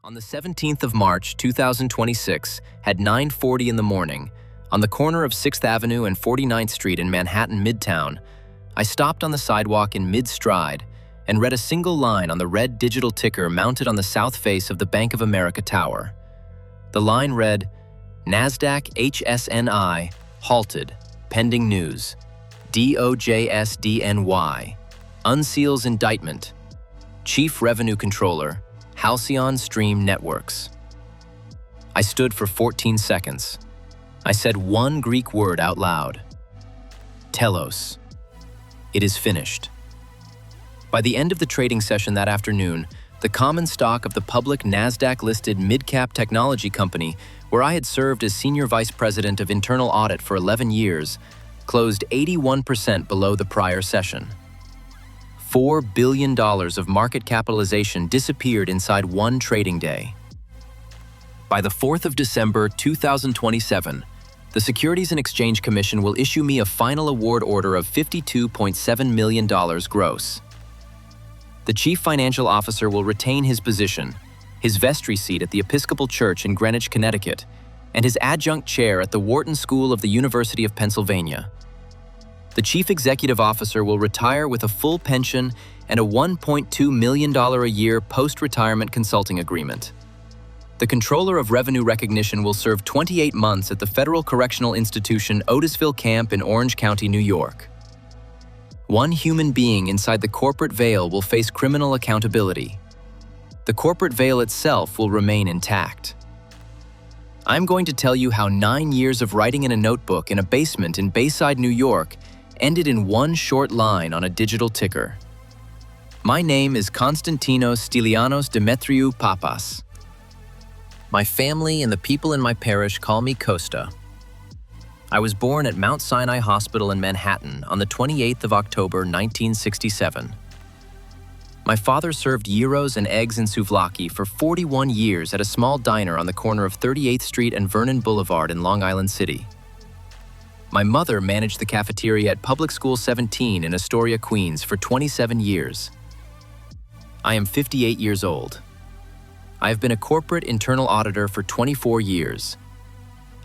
On the 17th of March, 2026, at 9:40 in the morning, on the corner of 6th Avenue and 49th Street in Manhattan Midtown, I stopped on the sidewalk in mid-stride and read a single line on the red digital ticker mounted on the south face of the Bank of America Tower. The line read, NASDAQ HSNI, halted, pending news. DOJSDNY, unseals indictment. Chief Revenue Controller, Halcyon Stream Networks. I stood for 14 seconds. I said one Greek word out loud. Telos. It is finished. By the end of the trading session that afternoon, the common stock of the public NASDAQ-listed mid-cap technology company, where I had served as Senior Vice President of Internal Audit for 11 years, closed 81% below the prior session. $4 billion of market capitalization disappeared inside one trading day. By the 4th of December 2027, the Securities and Exchange Commission will issue me a final award order of $52.7 million gross. The Chief Financial Officer will retain his position, his vestry seat at the Episcopal Church in Greenwich, Connecticut, and his adjunct chair at the Wharton School of the University of Pennsylvania. The Chief Executive Officer will retire with a full pension and a $1.2 million a year post-retirement consulting agreement. The Controller of Revenue Recognition will serve 28 months at the Federal Correctional Institution Otisville Camp in Orange County, New York. One human being inside the corporate veil will face criminal accountability. The corporate veil itself will remain intact. I'm going to tell you how 9 years of writing in a notebook in a basement in Bayside, New York ended in one short line on a digital ticker. My name is Konstantinos Stylianos Demetriou Papas. My family and the people in my parish call me Costa. I was born at Mount Sinai Hospital in Manhattan on the 28th of October 1967. My father served gyros and eggs and souvlaki for 41 years at a small diner on the corner of 38th Street and Vernon Boulevard in Long Island City. My mother managed the cafeteria at Public School 17 in Astoria, Queens for 27 years. I am 58 years old. I have been a corporate internal auditor for 24 years.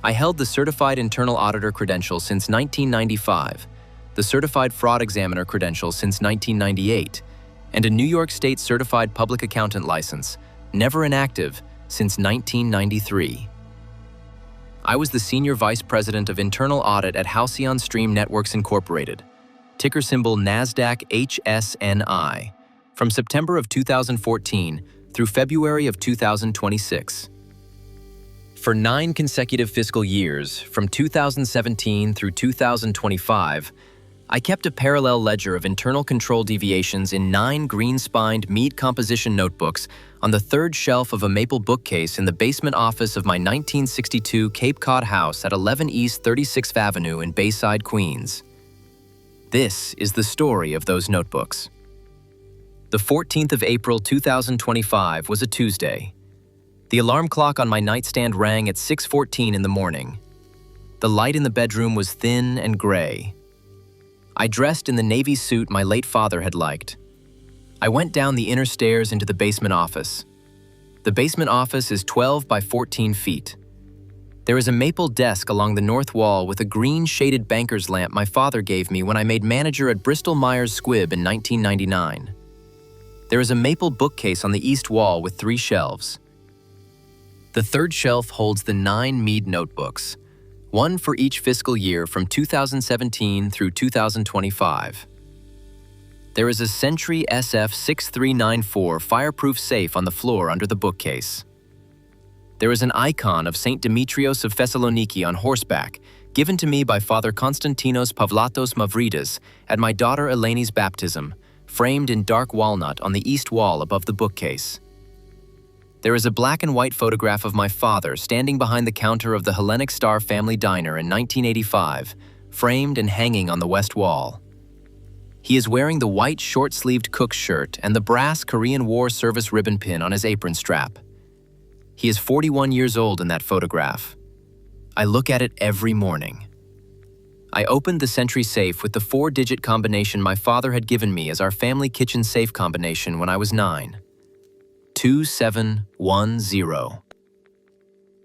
I held the Certified Internal Auditor credential since 1995, the Certified Fraud Examiner credential since 1998, and a New York State Certified Public Accountant license, never inactive, since 1993. I was the Senior Vice President of Internal Audit at Halcyon Stream Networks Incorporated, ticker symbol NASDAQ HSNI, from September of 2014 through February of 2026. For 9 consecutive fiscal years, from 2017 through 2025, I kept a parallel ledger of internal control deviations in 9 green-spined mead composition notebooks on the 3rd shelf of a maple bookcase in the basement office of my 1962 Cape Cod house at 11 East 36th Avenue in Bayside, Queens. This is the story of those notebooks. The 14th of April 2025 was a Tuesday. The alarm clock on my nightstand rang at 6:14 in the morning. The light in the bedroom was thin and gray. I dressed in the navy suit my late father had liked. I went down the inner stairs into the basement office. The basement office is 12 by 14 feet. There is a maple desk along the north wall with a green shaded banker's lamp my father gave me when I made manager at Bristol Myers Squibb in 1999. There is a maple bookcase on the east wall with 3 shelves. The 3rd shelf holds the 9 mead notebooks, one for each fiscal year from 2017 through 2025. There is a Sentry SF6394 fireproof safe on the floor under the bookcase. There is an icon of St. Demetrios of Thessaloniki on horseback, given to me by Father Konstantinos Pavlatos Mavridis at my daughter Eleni's baptism, framed in dark walnut on the east wall above the bookcase. There is a black and white photograph of my father standing behind the counter of the Hellenic-Diner in 1985, framed and hanging on the west wall. He is wearing the white short-sleeved cook's shirt and the brass Korean War service ribbon pin on his apron strap. He is 41 years old in that photograph. I look at it every morning. I opened the Sentry safe with the 4-digit combination my father had given me as our family kitchen safe combination when I was 9. 2710.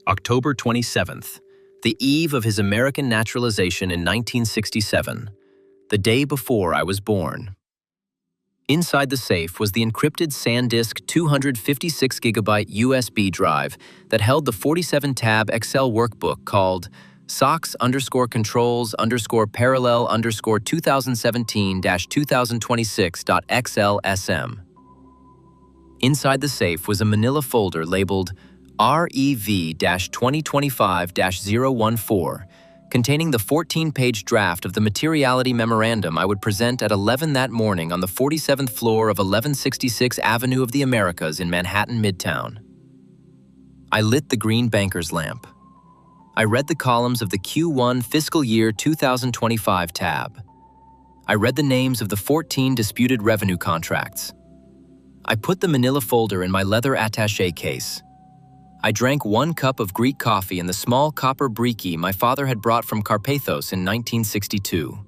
October 27th, the eve of his American naturalization in 1967, the day before I was born. Inside the safe was the encrypted SanDisk 256GB USB drive that held the 47-tab Excel workbook called SOX_controls_parallel_2017-2026.XLSM. Inside the safe was a manila folder labeled REV-2025-014, containing the 14-page draft of the Materiality Memorandum I would present at 11 that morning on the 47th floor of 1166 Avenue of the Americas in Manhattan Midtown. I lit the green banker's lamp. I read the columns of the Q1 fiscal year 2025 tab. I read the names of the 14 disputed revenue contracts. I put the manila folder in my leather attaché case. I drank 1 cup of Greek coffee in the small copper briki my father had brought from Karpathos in 1962.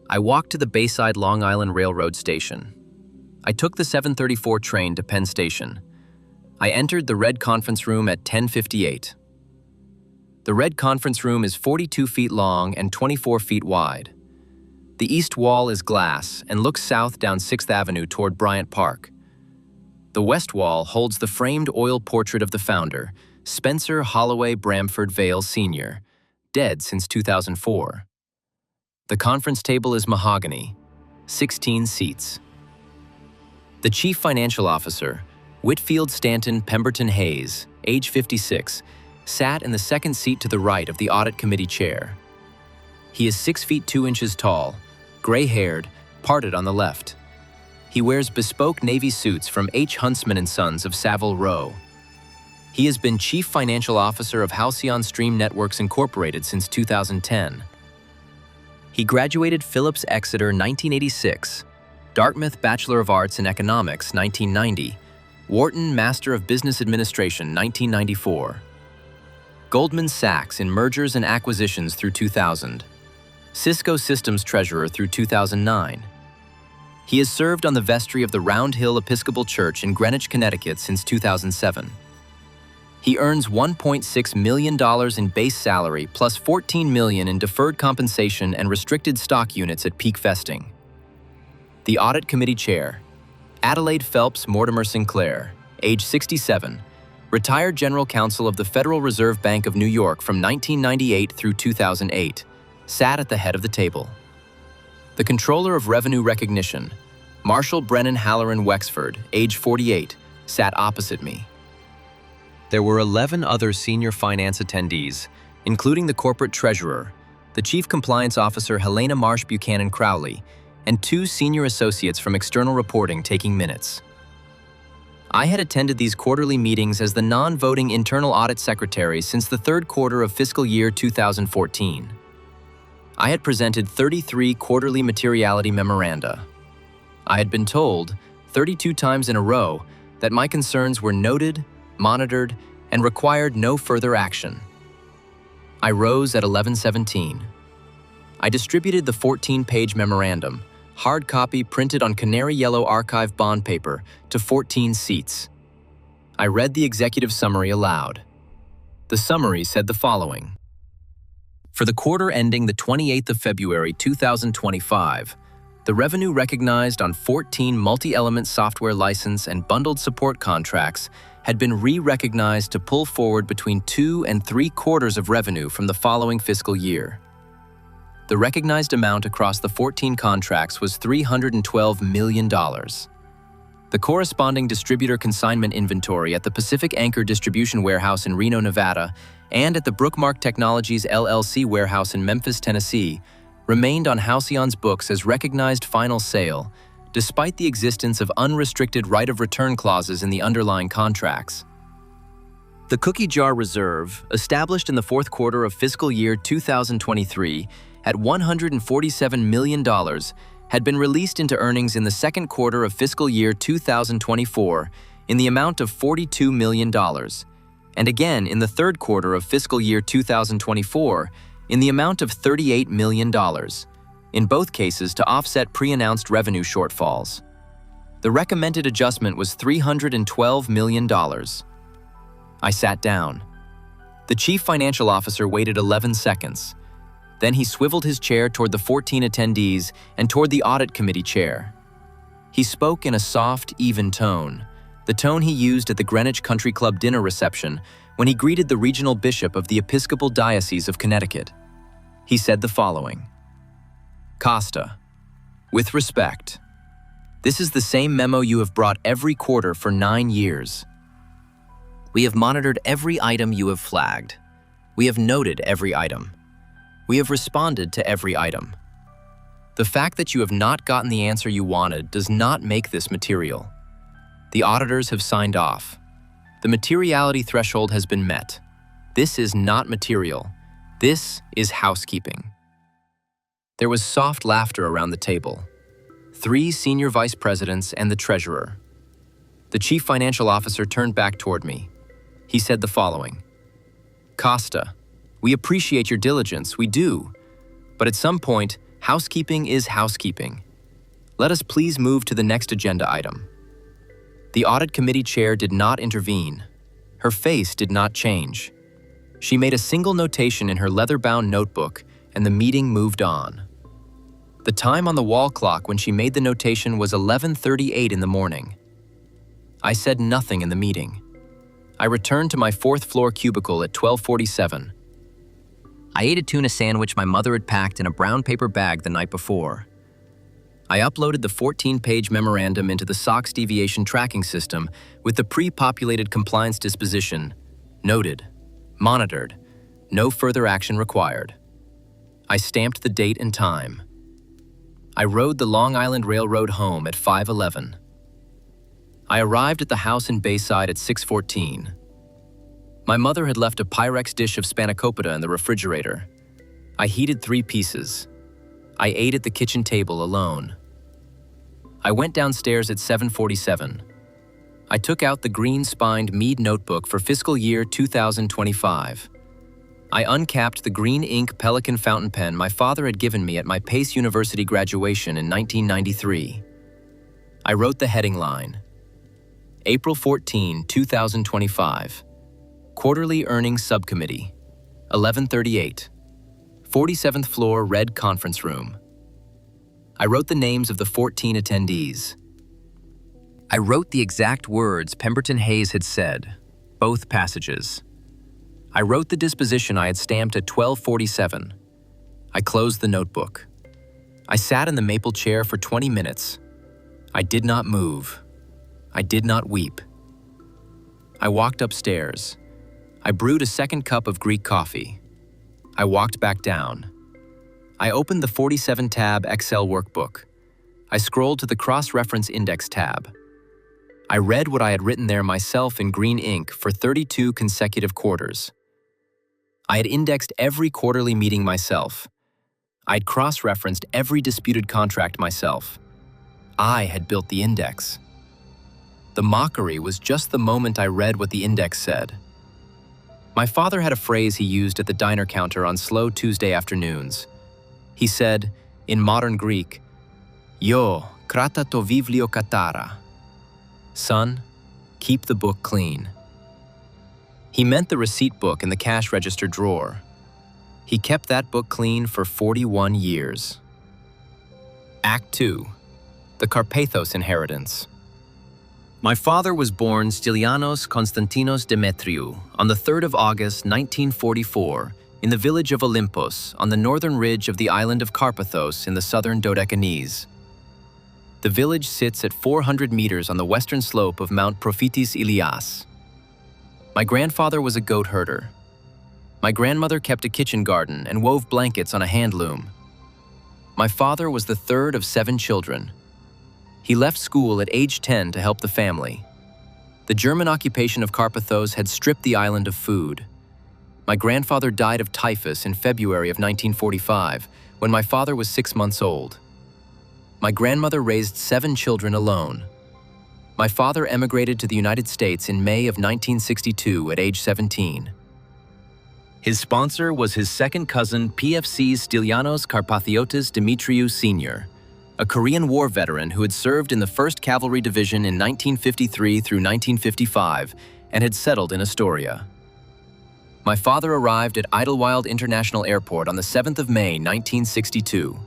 I walked to the Bayside Long Island Railroad station. I took the 7:34 train to Penn Station. I entered the red conference room at 10:58. The red conference room is 42 feet long and 24 feet wide. The east wall is glass and looks south down 6th Avenue toward Bryant Park. The west wall holds the framed oil portrait of the founder, Spencer Holloway Bramford Vail Sr., dead since 2004. The conference table is mahogany, 16 seats. The chief financial officer, Whitfield Stanton Pemberton Hayes, age 56, sat in the second seat to the right of the audit committee chair. He is 6 feet 2 inches tall, gray-haired, parted on the left. He wears bespoke Navy suits from H. Huntsman & Sons of Savile Row. He has been Chief Financial Officer of Halcyon Stream Networks Incorporated since 2010. He graduated Phillips Exeter 1986, Dartmouth Bachelor of Arts in Economics 1990, Wharton Master of Business Administration 1994. Goldman Sachs in Mergers and Acquisitions through 2000. Cisco Systems Treasurer through 2009. He has served on the vestry of the Round Hill Episcopal Church in Greenwich, Connecticut since 2007. He earns $1.6 million in base salary plus $14 million in deferred compensation and restricted stock units at peak vesting. The Audit Committee Chair, Adelaide Phelps Mortimer Sinclair, age 67, retired General Counsel of the Federal Reserve Bank of New York from 1998 through 2008, sat at the head of the table. The Controller of Revenue Recognition, Marshall Brennan Halloran Wexford, age 48, sat opposite me. There were 11 other senior finance attendees, including the corporate treasurer, the Chief Compliance Officer Helena Marsh Buchanan Crowley, and 2 senior associates from external reporting taking minutes. I had attended these quarterly meetings as the non-voting internal audit secretary since the 3rd quarter of fiscal year 2014. I had presented 33 quarterly materiality memoranda. I had been told, 32 times in a row, that my concerns were noted, monitored, and required no further action. I rose at 11:17. I distributed the 14-page memorandum, hard copy printed on canary yellow archive bond paper, to 14 seats. I read the executive summary aloud. The summary said the following. For the quarter ending the 28th of February 2025, the revenue recognized on 14 multi-element software license and bundled support contracts had been re-recognized to pull forward between 2 and 3 quarters of revenue from the following fiscal year. The recognized amount across the 14 contracts was $312 million. The corresponding distributor consignment inventory at the Pacific Anchor Distribution Warehouse in Reno, Nevada, and at the Brookmark Technologies LLC warehouse in Memphis, Tennessee, remained on Halcyon's books as recognized final sale, despite the existence of unrestricted right of return clauses in the underlying contracts. The cookie jar reserve, established in the 4th quarter of fiscal year 2023 at $147 million, had been released into earnings in the 2nd quarter of fiscal year 2024 in the amount of $42 million, and again in the 3rd quarter of fiscal year 2024 in the amount of $38 million, in both cases to offset pre-announced revenue shortfalls. The recommended adjustment was $312 million. I sat down. The chief financial officer waited 11 seconds. Then he swiveled his chair toward the 14 attendees and toward the audit committee chair. He spoke in a soft, even tone, the tone he used at the Greenwich Country Club dinner reception when he greeted the regional bishop of the Episcopal Diocese of Connecticut. He said the following: "Costa, with respect, this is the same memo you have brought every quarter for 9 years. We have monitored every item you have flagged. We have noted every item. We have responded to every item. The fact that you have not gotten the answer you wanted does not make this material. The auditors have signed off. The materiality threshold has been met. This is not material. This is housekeeping." There was soft laughter around the table. 3 senior vice presidents and the treasurer. The chief financial officer turned back toward me. He said the following: "Costa, we appreciate your diligence, we do. But at some point, housekeeping is housekeeping. Let us please move to the next agenda item." The audit committee chair did not intervene. Her face did not change. She made a single notation in her leather-bound notebook, and the meeting moved on. The time on the wall clock when she made the notation was 11:38 in the morning. I said nothing in the meeting. I returned to my 4th floor cubicle at 12:47. I ate a tuna sandwich my mother had packed in a brown paper bag the night before. I uploaded the 14-page memorandum into the SOX deviation tracking system with the pre-populated compliance disposition: noted, monitored, no further action required. I stamped the date and time. I rode the Long Island Railroad home at 5:11. I arrived at the house in Bayside at 6:14. My mother had left a Pyrex dish of spanakopita in the refrigerator. I heated 3 pieces. I ate at the kitchen table alone. I went downstairs at 7:47. I took out the green-spined Mead notebook for fiscal year 2025. I uncapped the green ink Pelican fountain pen my father had given me at my Pace University graduation in 1993. I wrote the heading line: April 14, 2025. Quarterly Earnings Subcommittee, 11:38. 47th floor red conference room. I wrote the names of the 14 attendees. I wrote the exact words Pemberton Hayes had said, both passages. I wrote the disposition I had stamped at 12:47. I closed the notebook. I sat in the maple chair for 20 minutes. I did not move. I did not weep. I walked upstairs. I brewed a 2nd cup of Greek coffee. I walked back down. I opened the 47-tab Excel workbook. I scrolled to the cross-reference index tab. I read what I had written there myself in green ink for 32 consecutive quarters. I had indexed every quarterly meeting myself. I'd cross-referenced every disputed contract myself. I had built the index. The mockery was just the moment I read what the index said. My father had a phrase he used at the diner counter on slow Tuesday afternoons. He said, in modern Greek, "Yo, krata to vivlio katara." Son, keep the book clean. He meant the receipt book in the cash register drawer. He kept that book clean for 41 years. Act 2. The Karpathos Inheritance. My father was born Stylianos Konstantinos Demetriou on the 3rd of August 1944 in the village of Olympos on the northern ridge of the island of Karpathos in the southern Dodecanese. The village sits at 400 meters on the western slope of Mount Prophetis Ilias. My grandfather was a goat herder. My grandmother kept a kitchen garden and wove blankets on a hand loom. My father was the 3rd of 7 children. He left school at age 10 to help the family. The German occupation of Karpathos had stripped the island of food. My grandfather died of typhus in February of 1945, when my father was 6 months old. My grandmother raised 7 children alone. My father emigrated to the United States in May of 1962 at age 17. His sponsor was his second cousin, PFC's Stylianos Karpathiotis Demetriou Sr., a Korean War veteran who had served in the 1st Cavalry Division in 1953 through 1955 and had settled in Astoria. My father arrived at Idlewild International Airport on the 7th of May, 1962.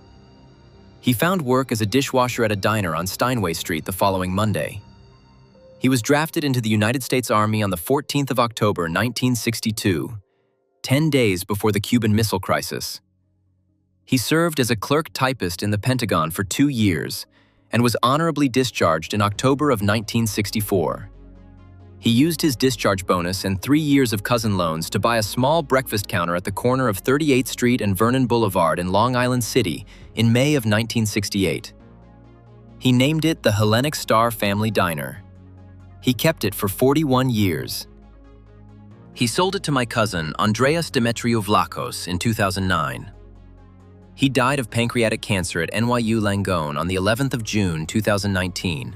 He found work as a dishwasher at a diner on Steinway Street the following Monday. He was drafted into the United States Army on the 14th of October, 1962, 10 days before the Cuban Missile Crisis. He served as a clerk typist in the Pentagon for 2 years and was honorably discharged in October of 1964. He used his discharge bonus and 3 years of cousin loans to buy a small breakfast counter at the corner of 38th Street and Vernon Boulevard in Long Island City in May of 1968. He named it the Hellenic-Diner. He kept it for 41 years. He sold it to my cousin, Andreas Demetriou Vlachos, in 2009. He died of pancreatic cancer at NYU Langone on the 11th of June, 2019.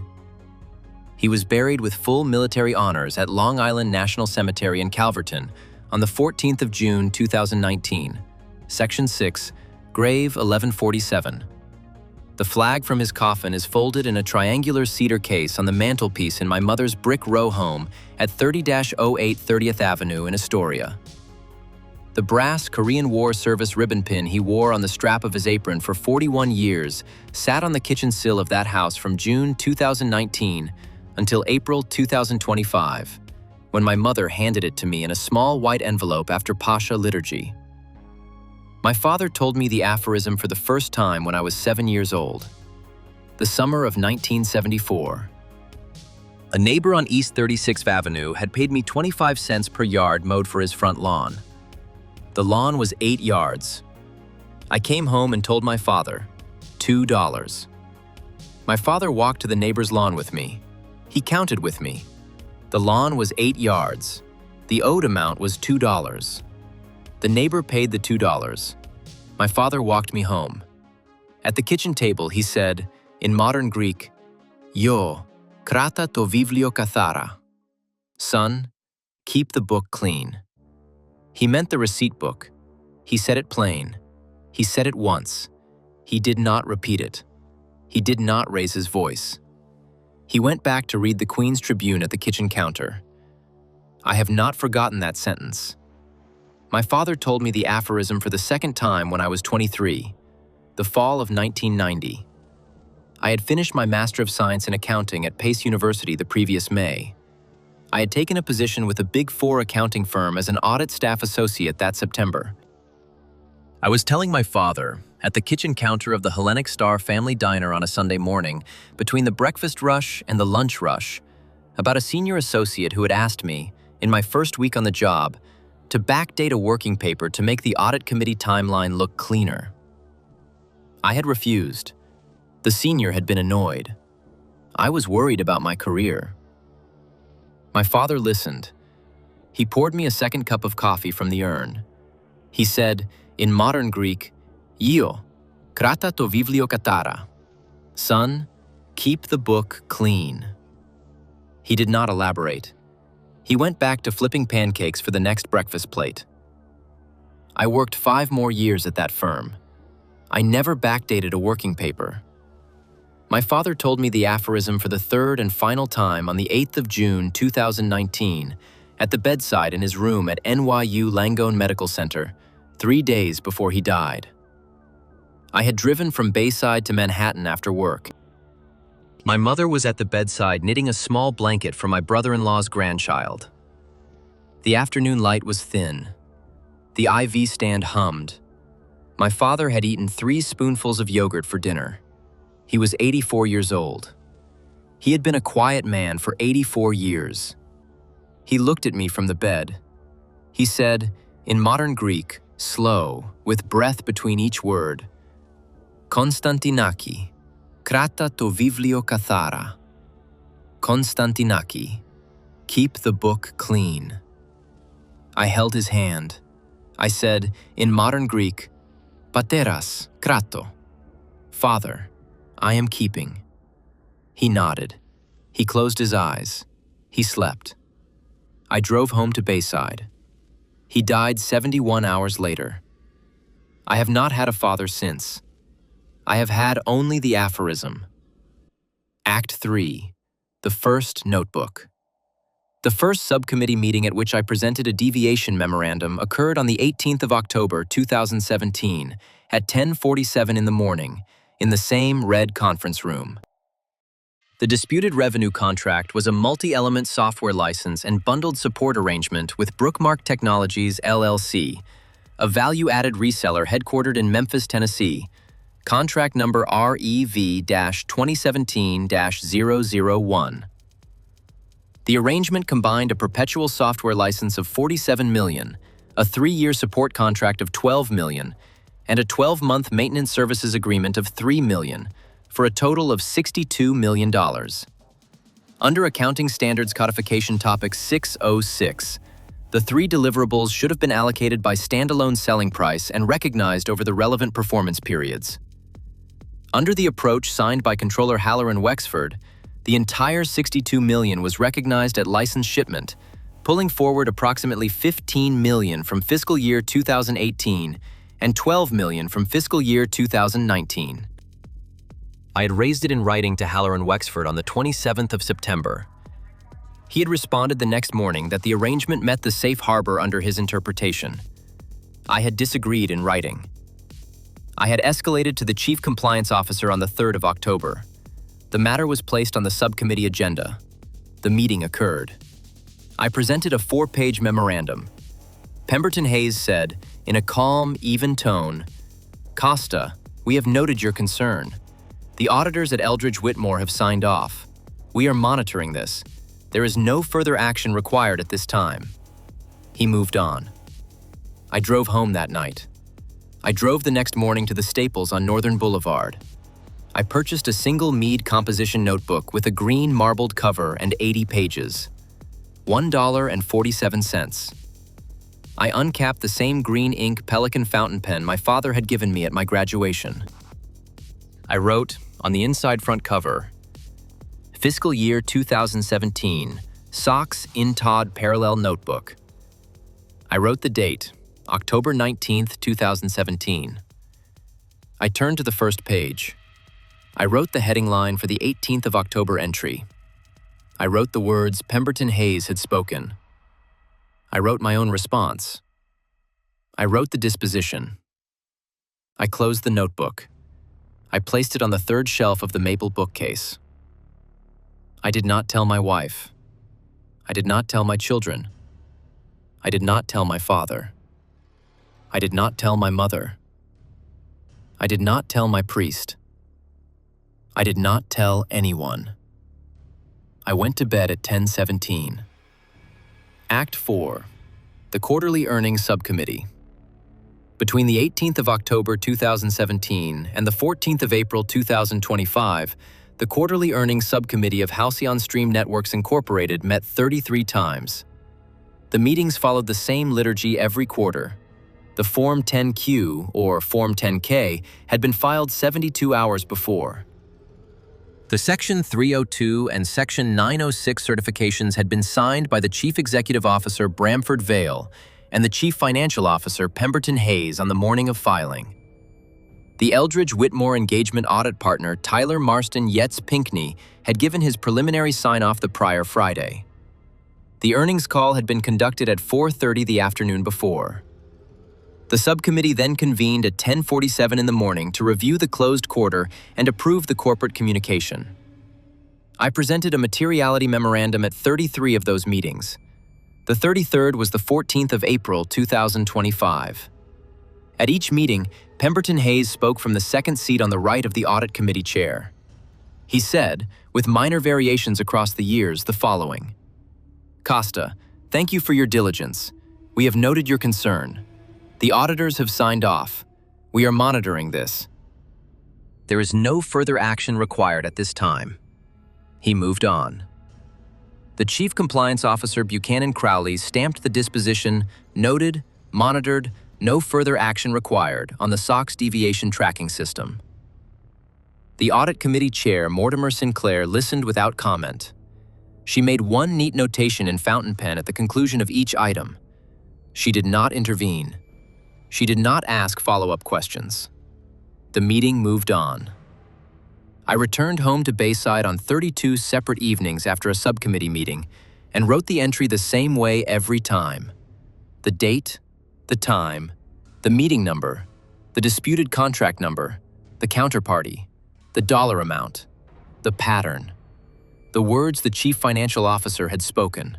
He was buried with full military honors at Long Island National Cemetery in Calverton on the 14th of June, 2019, Section 6, Grave 1147. The flag from his coffin is folded in a triangular cedar case on the mantelpiece in my mother's brick row home at 30-08 30th Avenue in Astoria. The brass Korean War service ribbon pin he wore on the strap of his apron for 41 years sat on the kitchen sill of that house from June 2019 until April 2025, when my mother handed it to me in a small white envelope after Pascha liturgy. My father told me the aphorism for the first time when I was 7 years old. The summer of 1974. A neighbor on East 36th Avenue had paid me 25 cents per yard mowed for his front lawn. The lawn was 8 yards. I came home and told my father, $2. My father walked to the neighbor's lawn with me. He counted with me. The lawn was 8 yards. The owed amount was $2. The neighbor paid the $2. My father walked me home. At the kitchen table, he said, in modern Greek, "Yo, krata to vivlio kathara." Son, keep the book clean. He meant the receipt book. He said it plain. He said it once. He did not repeat it. He did not raise his voice. He went back to read the Queen's Tribune at the kitchen counter. I have not forgotten that sentence. My father told me the aphorism for the second time when I was 23, the fall of 1990. I had finished my Master of Science in Accounting at Pace University the previous May. I had taken a position with a Big Four accounting firm as an audit staff associate that September. I was telling my father, at the kitchen counter of the Hellenic Star Family Diner on a Sunday morning, between the breakfast rush and the lunch rush, about a senior associate who had asked me, in my first week on the job, to backdate a working paper to make the audit committee timeline look cleaner. I had refused. The senior had been annoyed. I was worried about my career. My father listened. He poured me a second cup of coffee from the urn. He said, in modern Greek, "Io, krata to vivlio katara." Son, keep the book clean. He did not elaborate. He went back to flipping pancakes for the next breakfast plate. I worked 5 more years at that firm. I never backdated a working paper. My father told me the aphorism for the third and final time on the 8th of June 2019 at the bedside in his room at NYU Langone Medical Center 3 days before he died. I had driven from Bayside to Manhattan after work. My mother was at the bedside knitting a small blanket for my brother-in-law's grandchild. The afternoon light was thin. The IV stand hummed. My father had eaten 3 spoonfuls of yogurt for dinner. He was 84 years old. He had been a quiet man for 84 years. He looked at me from the bed. He said, in modern Greek, slow, with breath between each word, "Konstantinaki, krata to vivlio kathara." Konstantinaki, keep the book clean. I held his hand. I said, in modern Greek, "Pateras, krato." Father, I am keeping. He nodded. He closed his eyes. He slept. I drove home to Bayside. He died 71 hours later. I have not had a father since. I have had only the aphorism. Act 3. The first notebook. The first subcommittee meeting at which I presented a deviation memorandum occurred on the 18th of October, 2017, at 10:47 in the morning, in the same red conference room. The disputed revenue contract was a multi-element software license and bundled support arrangement with Brookmark Technologies, LLC, a value-added reseller headquartered in Memphis, Tennessee, contract number REV-2017-001. The arrangement combined a perpetual software license of $47 million, a 3-year support contract of $12 million, and a 12-month maintenance services agreement of $3 million, for a total of $62 million. Under Accounting Standards Codification Topic 606, the 3 deliverables should have been allocated by standalone selling price and recognized over the relevant performance periods. Under the approach signed by Controller Haller and Wexford, the entire $62 million was recognized at license shipment, pulling forward approximately $15 million from fiscal year 2018 and $12 million from fiscal year 2019. I had raised it in writing to Haller and Wexford on the 27th of September. He had responded the next morning that the arrangement met the safe harbor under his interpretation. I had disagreed in writing. I had escalated to the Chief Compliance Officer on the 3rd of October. The matter was placed on the subcommittee agenda. The meeting occurred. I presented a 4-page memorandum. Pemberton Hayes said, in a calm, even tone, "Costa, we have noted your concern. The auditors at Eldridge Whitmore have signed off. We are monitoring this. There is no further action required at this time." He moved on. I drove home that night. I drove the next morning to the Staples on Northern Boulevard. I purchased a single Mead composition notebook with a green marbled cover and 80 pages. $1.47. I uncapped the same green ink Pelican fountain pen my father had given me at my graduation. I wrote, on the inside front cover, Fiscal Year 2017, Sox Intod Parallel Notebook. I wrote the date, October 19th, 2017. I turned to the first page. I wrote the heading line for the 18th of October entry. I wrote the words Pemberton Hayes had spoken. I wrote my own response. I wrote the disposition. I closed the notebook. I placed it on the 3rd shelf of the maple bookcase. I did not tell my wife. I did not tell my children. I did not tell my father. I did not tell my mother. I did not tell my priest. I did not tell anyone. I went to bed at 10:17. Act 4. The Quarterly Earnings Subcommittee. Between the 18th of October 2017 and the 14th of April 2025, the Quarterly Earnings Subcommittee of Halcyon Stream Networks Incorporated met 33 times. The meetings followed the same liturgy every quarter. The Form 10Q, or Form 10K, had been filed 72 hours before. The Section 302 and Section 906 certifications had been signed by the Chief Executive Officer Bramford Vale and the Chief Financial Officer Pemberton Hayes on the morning of filing. The Eldridge Whitmore engagement audit partner Tyler Marston Yetz Pinkney had given his preliminary sign-off the prior Friday. The earnings call had been conducted at 4:30 the afternoon before. The subcommittee then convened at 10:47 in the morning to review the closed quarter and approve the corporate communication. I presented a materiality memorandum at 33 of those meetings. The 33rd was the 14th of April 2025. At each meeting, Pemberton Hayes spoke from the second seat on the right of the audit committee chair. He said, with minor variations across the years, the following: Costa, thank you for your diligence. We have noted your concern. The auditors have signed off. We are monitoring this. There is no further action required at this time. He moved on. The Chief Compliance Officer Buchanan Crowley stamped the disposition, noted, monitored, no further action required on the SOX deviation tracking system. The Audit Committee Chair, Mortimer Sinclair, listened without comment. She made one neat notation in fountain pen at the conclusion of each item. She did not intervene. She did not ask follow-up questions. The meeting moved on. I returned home to Bayside on 32 separate evenings after a subcommittee meeting and wrote the entry the same way every time. The date, the time, the meeting number, the disputed contract number, the counterparty, the dollar amount, the pattern, the words the chief financial officer had spoken,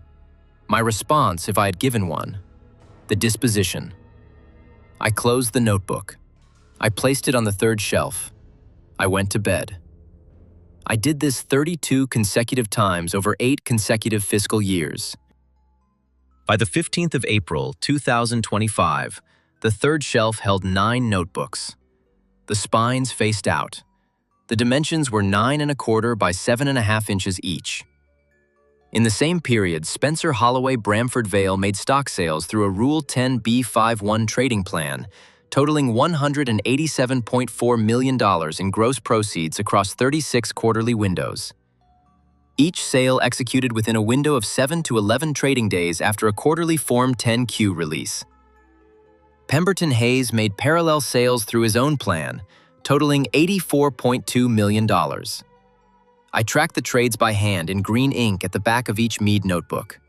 my response if I had given one, the disposition. I closed the notebook. I placed it on the third shelf. I went to bed. I did this 32 consecutive times over 8 consecutive fiscal years. By the 15th of April, 2025, the third shelf held 9 notebooks. The spines faced out. The dimensions were 9 1/4 by 7.5 inches each. In the same period, Spencer Holloway Bramford Vale made stock sales through a Rule 10b-51 trading plan, totaling $187.4 million in gross proceeds across 36 quarterly windows. Each sale executed within a window of 7 to 11 trading days after a quarterly Form 10-Q release. Pemberton Hayes made parallel sales through his own plan, totaling $84.2 million. I tracked the trades by hand in green ink at the back of each Meade notebook.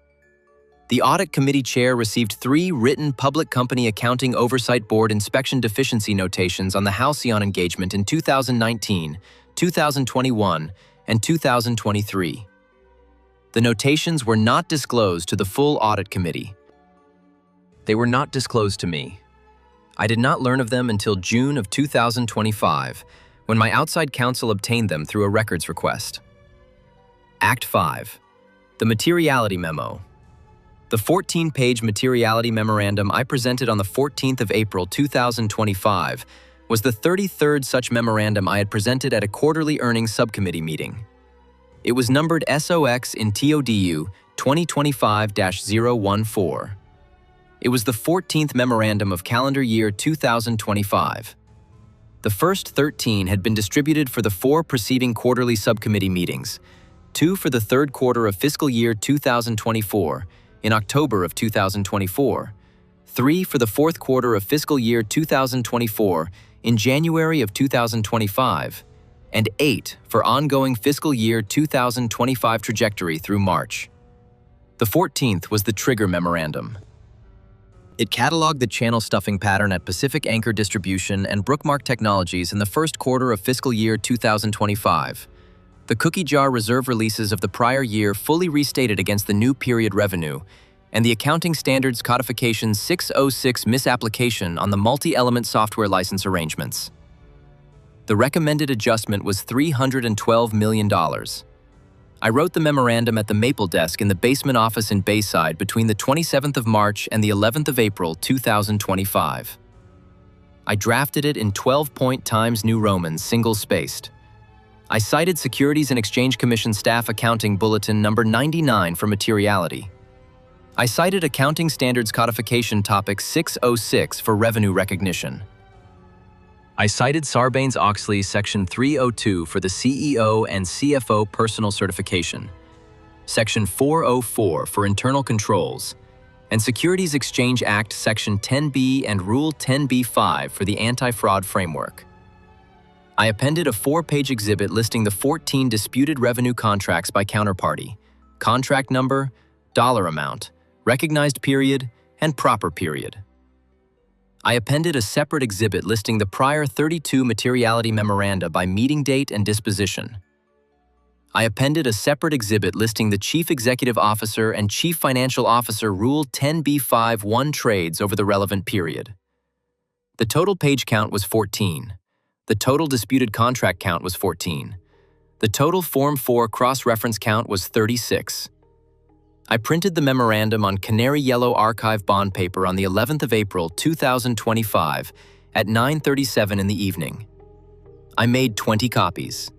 The Audit Committee Chair received 3 written Public Company Accounting Oversight Board inspection deficiency notations on the Halcyon engagement in 2019, 2021, and 2023. The notations were not disclosed to the full Audit Committee. They were not disclosed to me. I did not learn of them until June of 2025, when my outside counsel obtained them through a records request. Act 5. The Materiality Memo. The 14-page Materiality Memorandum I presented on the 14th of April 2025 was the 33rd such memorandum I had presented at a quarterly earnings subcommittee meeting. It was numbered SOX in TODU 2025-014. It was the 14th memorandum of calendar year 2025. The first 13 had been distributed for the 4 preceding quarterly subcommittee meetings, 2 for the third quarter of fiscal year 2024 in October of 2024, 3 for the fourth quarter of fiscal year 2024 in January of 2025, and 8 for ongoing fiscal year 2025 trajectory through March. The 14th was the Trigger Memorandum. It cataloged the channel stuffing pattern at Pacific Anchor Distribution and Brookmark Technologies in the first quarter of fiscal year 2025. The cookie jar reserve releases of the prior year fully restated against the new period revenue, and the Accounting Standards Codification 606 misapplication on the multi-element software license arrangements. The recommended adjustment was $312 million. I wrote the memorandum at the Maple Desk in the basement office in Bayside between the 27th of March and the 11th of April 2025. I drafted it in 12-point Times New Roman single-spaced. I cited Securities and Exchange Commission Staff Accounting Bulletin number 99 for materiality. I cited Accounting Standards Codification Topic 606 for revenue recognition. I cited Sarbanes-Oxley Section 302 for the CEO and CFO personal certification, Section 404 for internal controls, and Securities Exchange Act Section 10B and Rule 10b-5 for the anti-fraud framework. I appended a 4-page exhibit listing the 14 disputed revenue contracts by counterparty, contract number, dollar amount, recognized period, and proper period. I appended a separate exhibit listing the prior 32 materiality memoranda by meeting date and disposition. I appended a separate exhibit listing the Chief Executive Officer and Chief Financial Officer Rule 10b-5 trades over the relevant period. The total page count was 14. The total disputed contract count was 14. The total Form 4 cross-reference count was 36. I printed the memorandum on canary yellow archive bond paper on the 11th of April 2025 at 9:37 in the evening. I made 20 copies.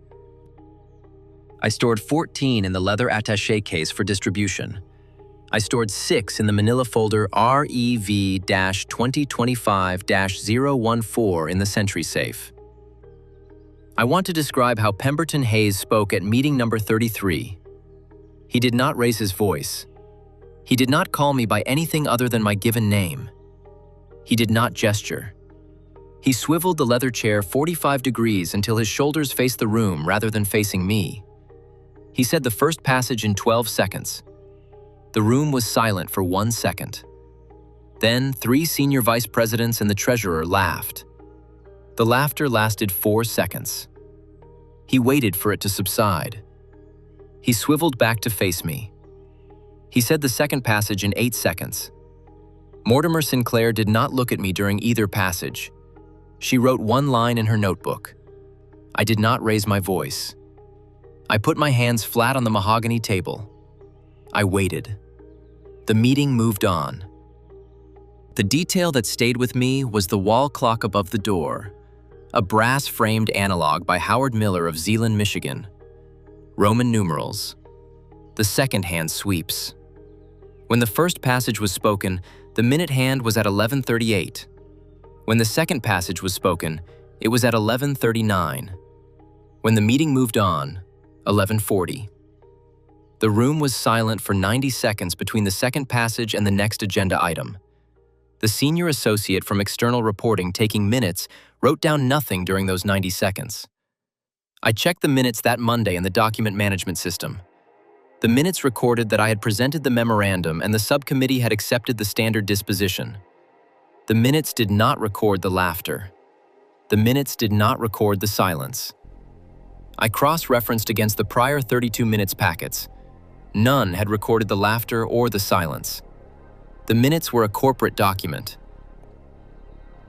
I stored 14 in the leather attaché case for distribution. I stored 6 in the manila folder REV-2025-014 in the Sentry safe. I want to describe how Pemberton Hayes spoke at meeting number 33. He did not raise his voice. He did not call me by anything other than my given name. He did not gesture. He swiveled the leather chair 45 degrees until his shoulders faced the room rather than facing me. He said the first passage in 12 seconds. The room was silent for 1 second. Then 3 senior vice presidents and the treasurer laughed. The laughter lasted 4 seconds. He waited for it to subside. He swiveled back to face me. He said the second passage in 8 seconds. Mortimer Sinclair did not look at me during either passage. She wrote 1 line in her notebook. I did not raise my voice. I put my hands flat on the mahogany table. I waited. The meeting moved on. The detail that stayed with me was the wall clock above the door, a brass-framed analog by Howard Miller of Zeeland, Michigan. Roman numerals. The second-hand sweeps. When the first passage was spoken, the minute hand was at 11:38. When the second passage was spoken, it was at 11:39. When the meeting moved on, 11:40. The room was silent for 90 seconds between the second passage and the next agenda item. The senior associate from external reporting taking minutes wrote down nothing during those 90 seconds. I checked the minutes that Monday in the document management system. The minutes recorded that I had presented the memorandum and the subcommittee had accepted the standard disposition. The minutes did not record the laughter. The minutes did not record the silence. I cross-referenced against the prior 32 minutes packets. None had recorded the laughter or the silence. The minutes were a corporate document.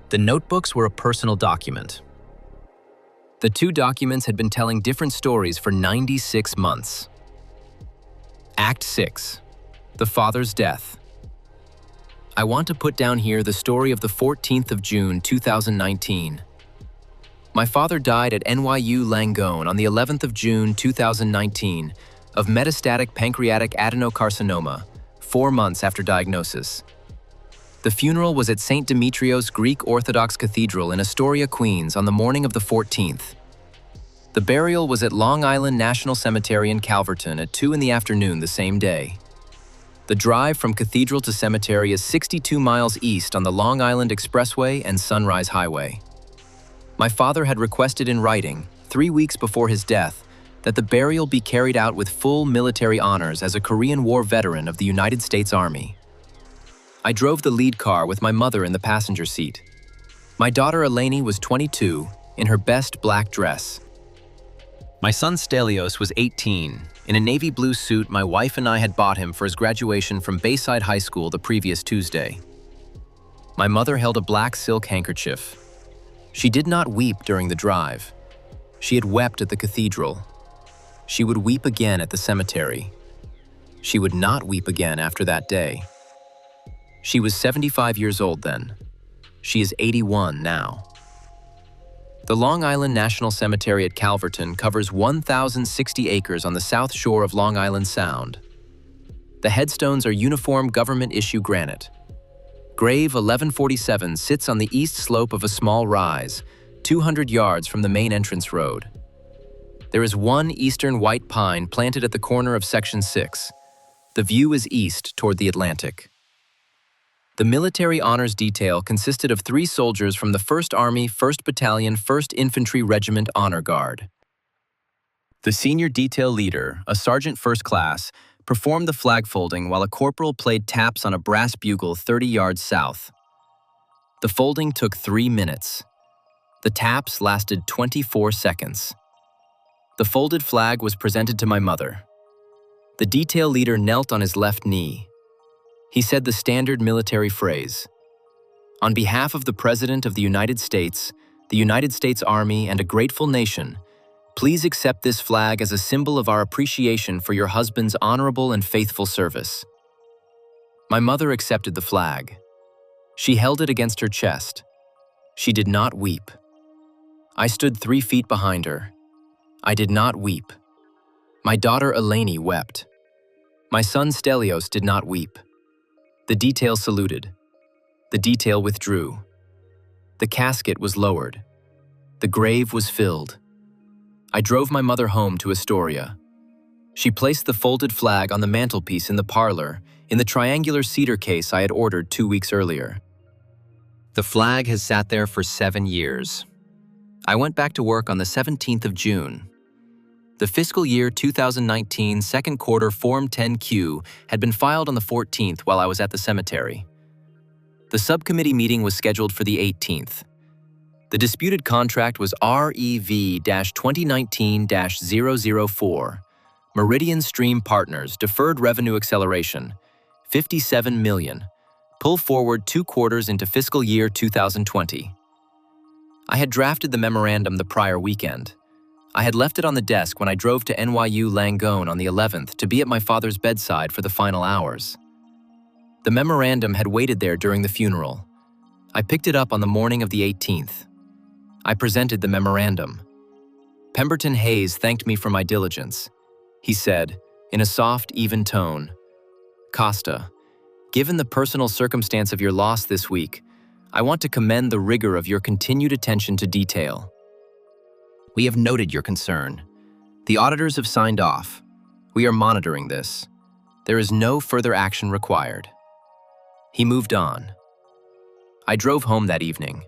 The notebooks were a personal document. The 2 documents had been telling different stories for 96 months. Act 6. The father's death. I want to put down here the story of the 14th of June, 2019. My father died at NYU Langone on the 11th of June, 2019, of metastatic pancreatic adenocarcinoma, 4 months after diagnosis. The funeral was at St. Demetriou's Greek Orthodox Cathedral in Astoria, Queens on the morning of the 14th. The burial was at Long Island National Cemetery in Calverton at 2 in the afternoon the same day. The drive from Cathedral to cemetery is 62 miles east on the Long Island Expressway and Sunrise Highway. My father had requested in writing, 3 weeks before his death, that the burial be carried out with full military honors as a Korean War veteran of the United States Army. I drove the lead car with my mother in the passenger seat. My daughter Eleni was 22, in her best black dress. My son Stylianos was 18, in a navy blue suit my wife and I had bought him for his graduation from Bayside High School the previous Tuesday. My mother held a black silk handkerchief. She did not weep during the drive. She had wept at the cathedral. She would weep again at the cemetery. She would not weep again after that day. She was 75 years old then. She is 81 now. The Long Island National Cemetery at Calverton covers 1,060 acres on the south shore of Long Island Sound. The headstones are uniform government-issue granite. Grave 1147 sits on the east slope of a small rise, 200 yards from the main entrance road. There is 1 eastern white pine planted at the corner of Section 6. The view is east toward the Atlantic. The military honors detail consisted of 3 soldiers from the 1st Army, 1st Battalion, 1st Infantry Regiment Honor Guard. The senior detail leader, a sergeant first class, performed the flag folding while a corporal played taps on a brass bugle 30 yards south. The folding took 3 minutes. The taps lasted 24 seconds. The folded flag was presented to my mother. The detail leader knelt on his left knee. He said the standard military phrase, "On behalf of the President of the United States Army, and a grateful nation, please accept this flag as a symbol of our appreciation for your husband's honorable and faithful service." My mother accepted the flag. She held it against her chest. She did not weep. I stood 3 feet behind her. I did not weep. My daughter Eleni wept. My son Stylianos did not weep. The detail saluted. The detail withdrew. The casket was lowered. The grave was filled. I drove my mother home to Astoria. She placed the folded flag on the mantelpiece in the parlor in the triangular cedar case I had ordered 2 weeks earlier. The flag has sat there for 7 years. I went back to work on the 17th of June. The fiscal year 2019 second quarter Form 10Q had been filed on the 14th while I was at the cemetery. The subcommittee meeting was scheduled for the 18th. The disputed contract was REV-2019-004, Meridian Stream Partners Deferred Revenue Acceleration, $57 million, pull forward 2 quarters into fiscal year 2020. I had drafted the memorandum the prior weekend. I had left it on the desk when I drove to NYU Langone on the 11th to be at my father's bedside for the final hours. The memorandum had waited there during the funeral. I picked it up on the morning of the 18th. I presented the memorandum. Pemberton Hayes thanked me for my diligence. He said, in a soft, even tone, "Costa, given the personal circumstance of your loss this week, I want to commend the rigor of your continued attention to detail. We have noted your concern. The auditors have signed off. We are monitoring this. There is no further action required." He moved on. I drove home that evening.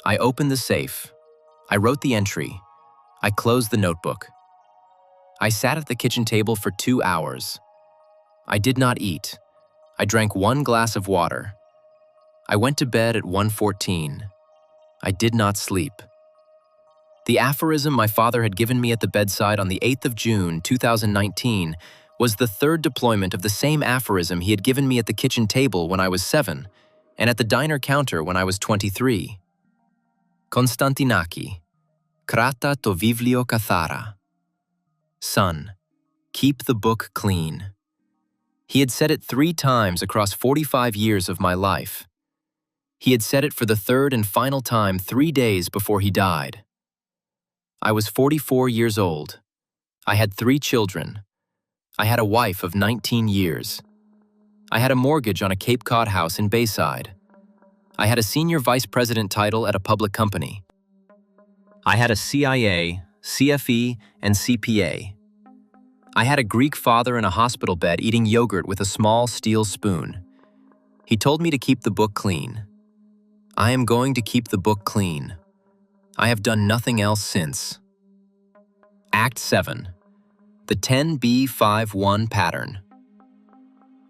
I opened the safe. I wrote the entry. I closed the notebook. I sat at the kitchen table for 2 hours. I did not eat. I drank 1 glass of water. I went to bed at 1:14. I did not sleep. The aphorism my father had given me at the bedside on the 8th of June, 2019, was the 3rd deployment of the same aphorism he had given me at the kitchen table when I was 7, and at the diner counter when I was 23. Konstantinaki, krata to vivlio kathara. Son, keep the book clean. He had said it 3 times across 45 years of my life. He had said it for the 3rd and final time 3 days before he died. I was 44 years old. I had 3 children. I had a wife of 19 years. I had a mortgage on a Cape Cod house in Bayside. I had a senior vice president title at a public company. I had a CIA, CFE, and CPA. I had a Greek father in a hospital bed eating yogurt with a small steel spoon. He told me to keep the book clean. I am going to keep the book clean. I have done nothing else since. Act 7. The 10B51 Pattern.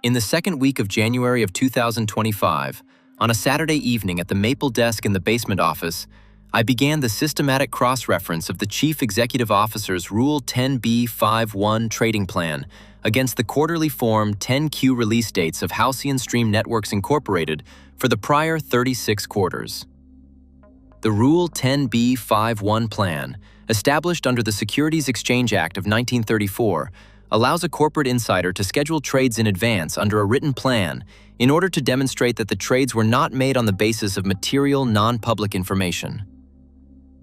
In the second week of January of 2025, on a Saturday evening at the maple desk in the basement office, I began the systematic cross-reference of the Chief Executive Officer's Rule 10B51 trading plan against the quarterly Form 10Q release dates of Halcyon Stream Networks Incorporated for the prior 36 quarters. The Rule 10B51 plan, established under the Securities Exchange Act of 1934, allows a corporate insider to schedule trades in advance under a written plan in order to demonstrate that the trades were not made on the basis of material, non-public information.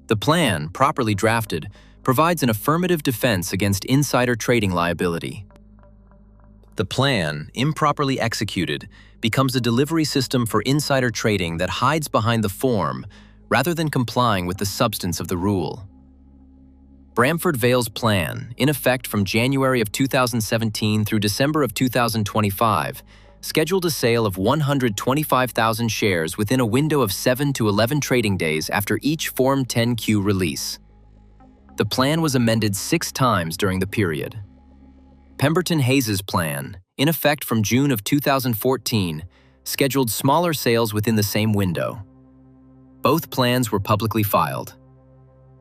The plan, properly drafted, provides an affirmative defense against insider trading liability. The plan, improperly executed, becomes a delivery system for insider trading that hides behind the form rather than complying with the substance of the rule. Bramford Vale's plan, in effect from January of 2017 through December of 2025, scheduled a sale of 125,000 shares within a window of 7 to 11 trading days after each Form 10Q release. The plan was amended 6 times during the period. Pemberton Hayes's plan, in effect from June of 2014, scheduled smaller sales within the same window. Both plans were publicly filed.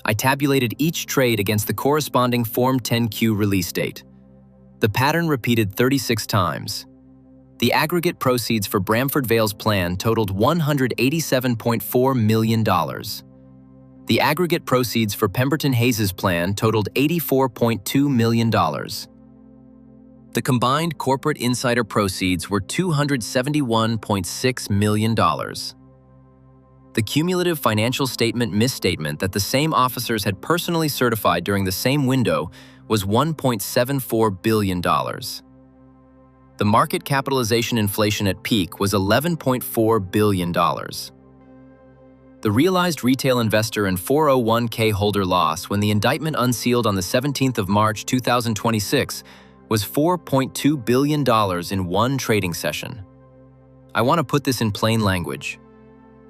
I tabulated each trade against the corresponding Form 10Q release date. The pattern repeated 36 times. The aggregate proceeds for Bramford Vale's plan totaled $187.4 million. The aggregate proceeds for Pemberton Hayes's plan totaled $84.2 million. The combined corporate insider proceeds were $271.6 million. The cumulative financial statement misstatement that the same officers had personally certified during the same window was $1.74 billion. The market capitalization inflation at peak was $11.4 billion. The realized retail investor and 401k holder loss when the indictment unsealed on the 17th of March 2026 was $4.2 billion in one trading session. I want to put this in plain language.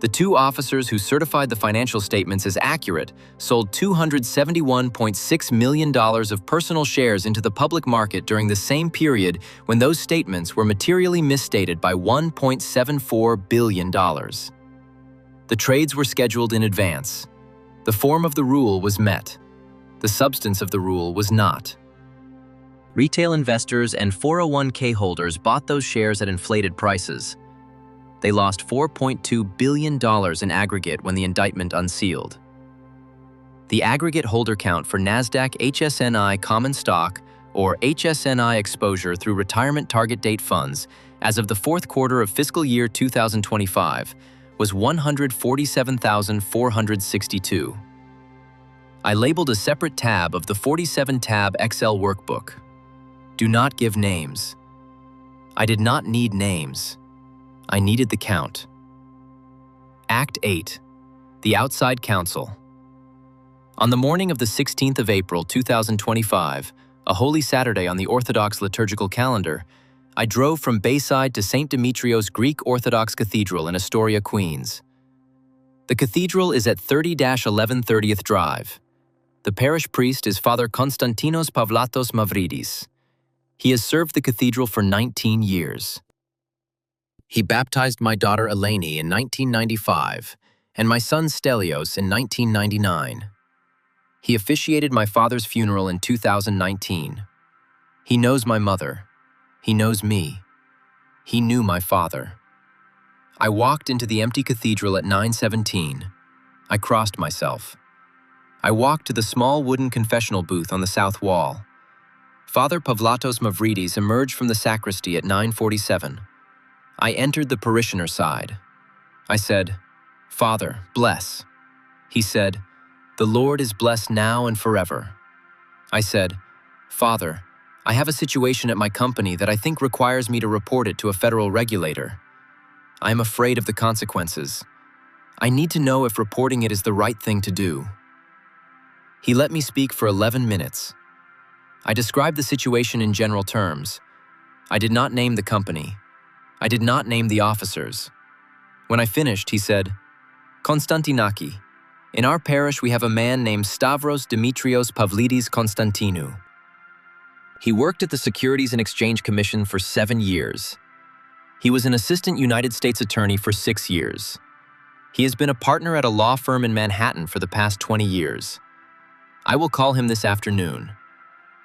The two officers who certified the financial statements as accurate sold $271.6 million of personal shares into the public market during the same period when those statements were materially misstated by $1.74 billion. The trades were scheduled in advance. The form of the rule was met. The substance of the rule was not. Retail investors and 401k holders bought those shares at inflated prices. They lost $4.2 billion in aggregate when the indictment unsealed. The aggregate holder count for NASDAQ HSNI common stock or HSNI exposure through retirement target date funds as of the fourth quarter of fiscal year 2025 was 147,462. I labeled a separate tab of the 47-tab Excel workbook. Do not give names. I did not need names. I needed the count. Act 8. The Outside Counsel. On the morning of the 16th of April, 2025, a Holy Saturday on the Orthodox liturgical calendar, I drove from Bayside to St. Demetriou's Greek Orthodox Cathedral in Astoria, Queens. The cathedral is at 30-1130th Drive. The parish priest is Father Konstantinos Pavlatos Mavridis. He has served the cathedral for 19 years. He baptized my daughter Eleni in 1995 and my son Stylianos in 1999. He officiated my father's funeral in 2019. He knows my mother. He knows me. He knew my father. I walked into the empty cathedral at 9:17. I crossed myself. I walked to the small wooden confessional booth on the south wall. Father Pavlatos Mavridis emerged from the sacristy at 9:47. I entered the parishioner side. I said, "Father, bless." He said, "The Lord is blessed now and forever." I said, "Father, I have a situation at my company that I think requires me to report it to a federal regulator. I am afraid of the consequences. I need to know if reporting it is the right thing to do." He let me speak for 11 minutes. I described the situation in general terms. I did not name the company. I did not name the officers. When I finished, he said, "Konstantinaki, in our parish we have a man named Stavros Demetrios Pavlidis Konstantinou. He worked at the Securities and Exchange Commission for 7 years. He was an assistant United States attorney for 6 years. He has been a partner at a law firm in Manhattan for the past 20 years. I will call him this afternoon.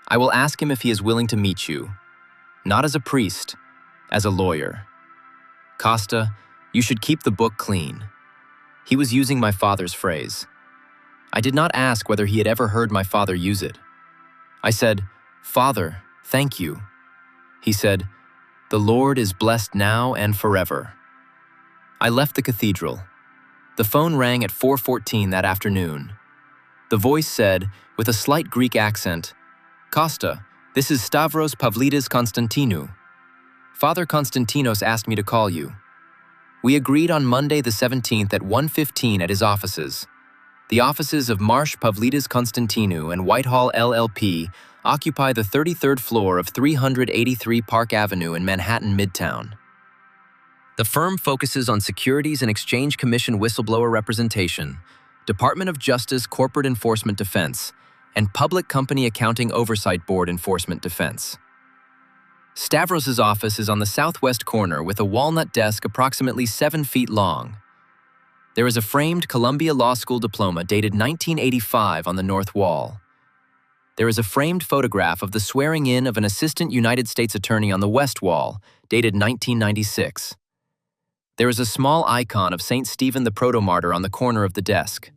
I will ask him if he is willing to meet you, not as a priest, as a lawyer. Costa, you should keep the book clean." He was using my father's phrase. I did not ask whether he had ever heard my father use it. I said, "Father, thank you." He said, "The Lord is blessed now and forever." I left the cathedral. The phone rang at 4:14 that afternoon. The voice said, with a slight Greek accent, "Costa, this is Stavros Pavlidis Konstantinou. Father Konstantinos asked me to call you. We agreed on Monday the 17th at 1:15 at his offices. The offices of Marsh Pavlidis Konstantinou and Whitehall LLP occupy the 33rd floor of 383 Park Avenue in Manhattan Midtown. The firm focuses on Securities and Exchange Commission whistleblower representation, Department of Justice Corporate Enforcement Defense, and Public Company Accounting Oversight Board Enforcement Defense. Stavros's office is on the southwest corner with a walnut desk approximately 7 feet long. There is a framed Columbia Law School diploma dated 1985 on the north wall. There is a framed photograph of the swearing-in of an assistant United States attorney on the west wall, dated 1996. There is a small icon of St. Stephen the Protomartyr on the corner of the desk.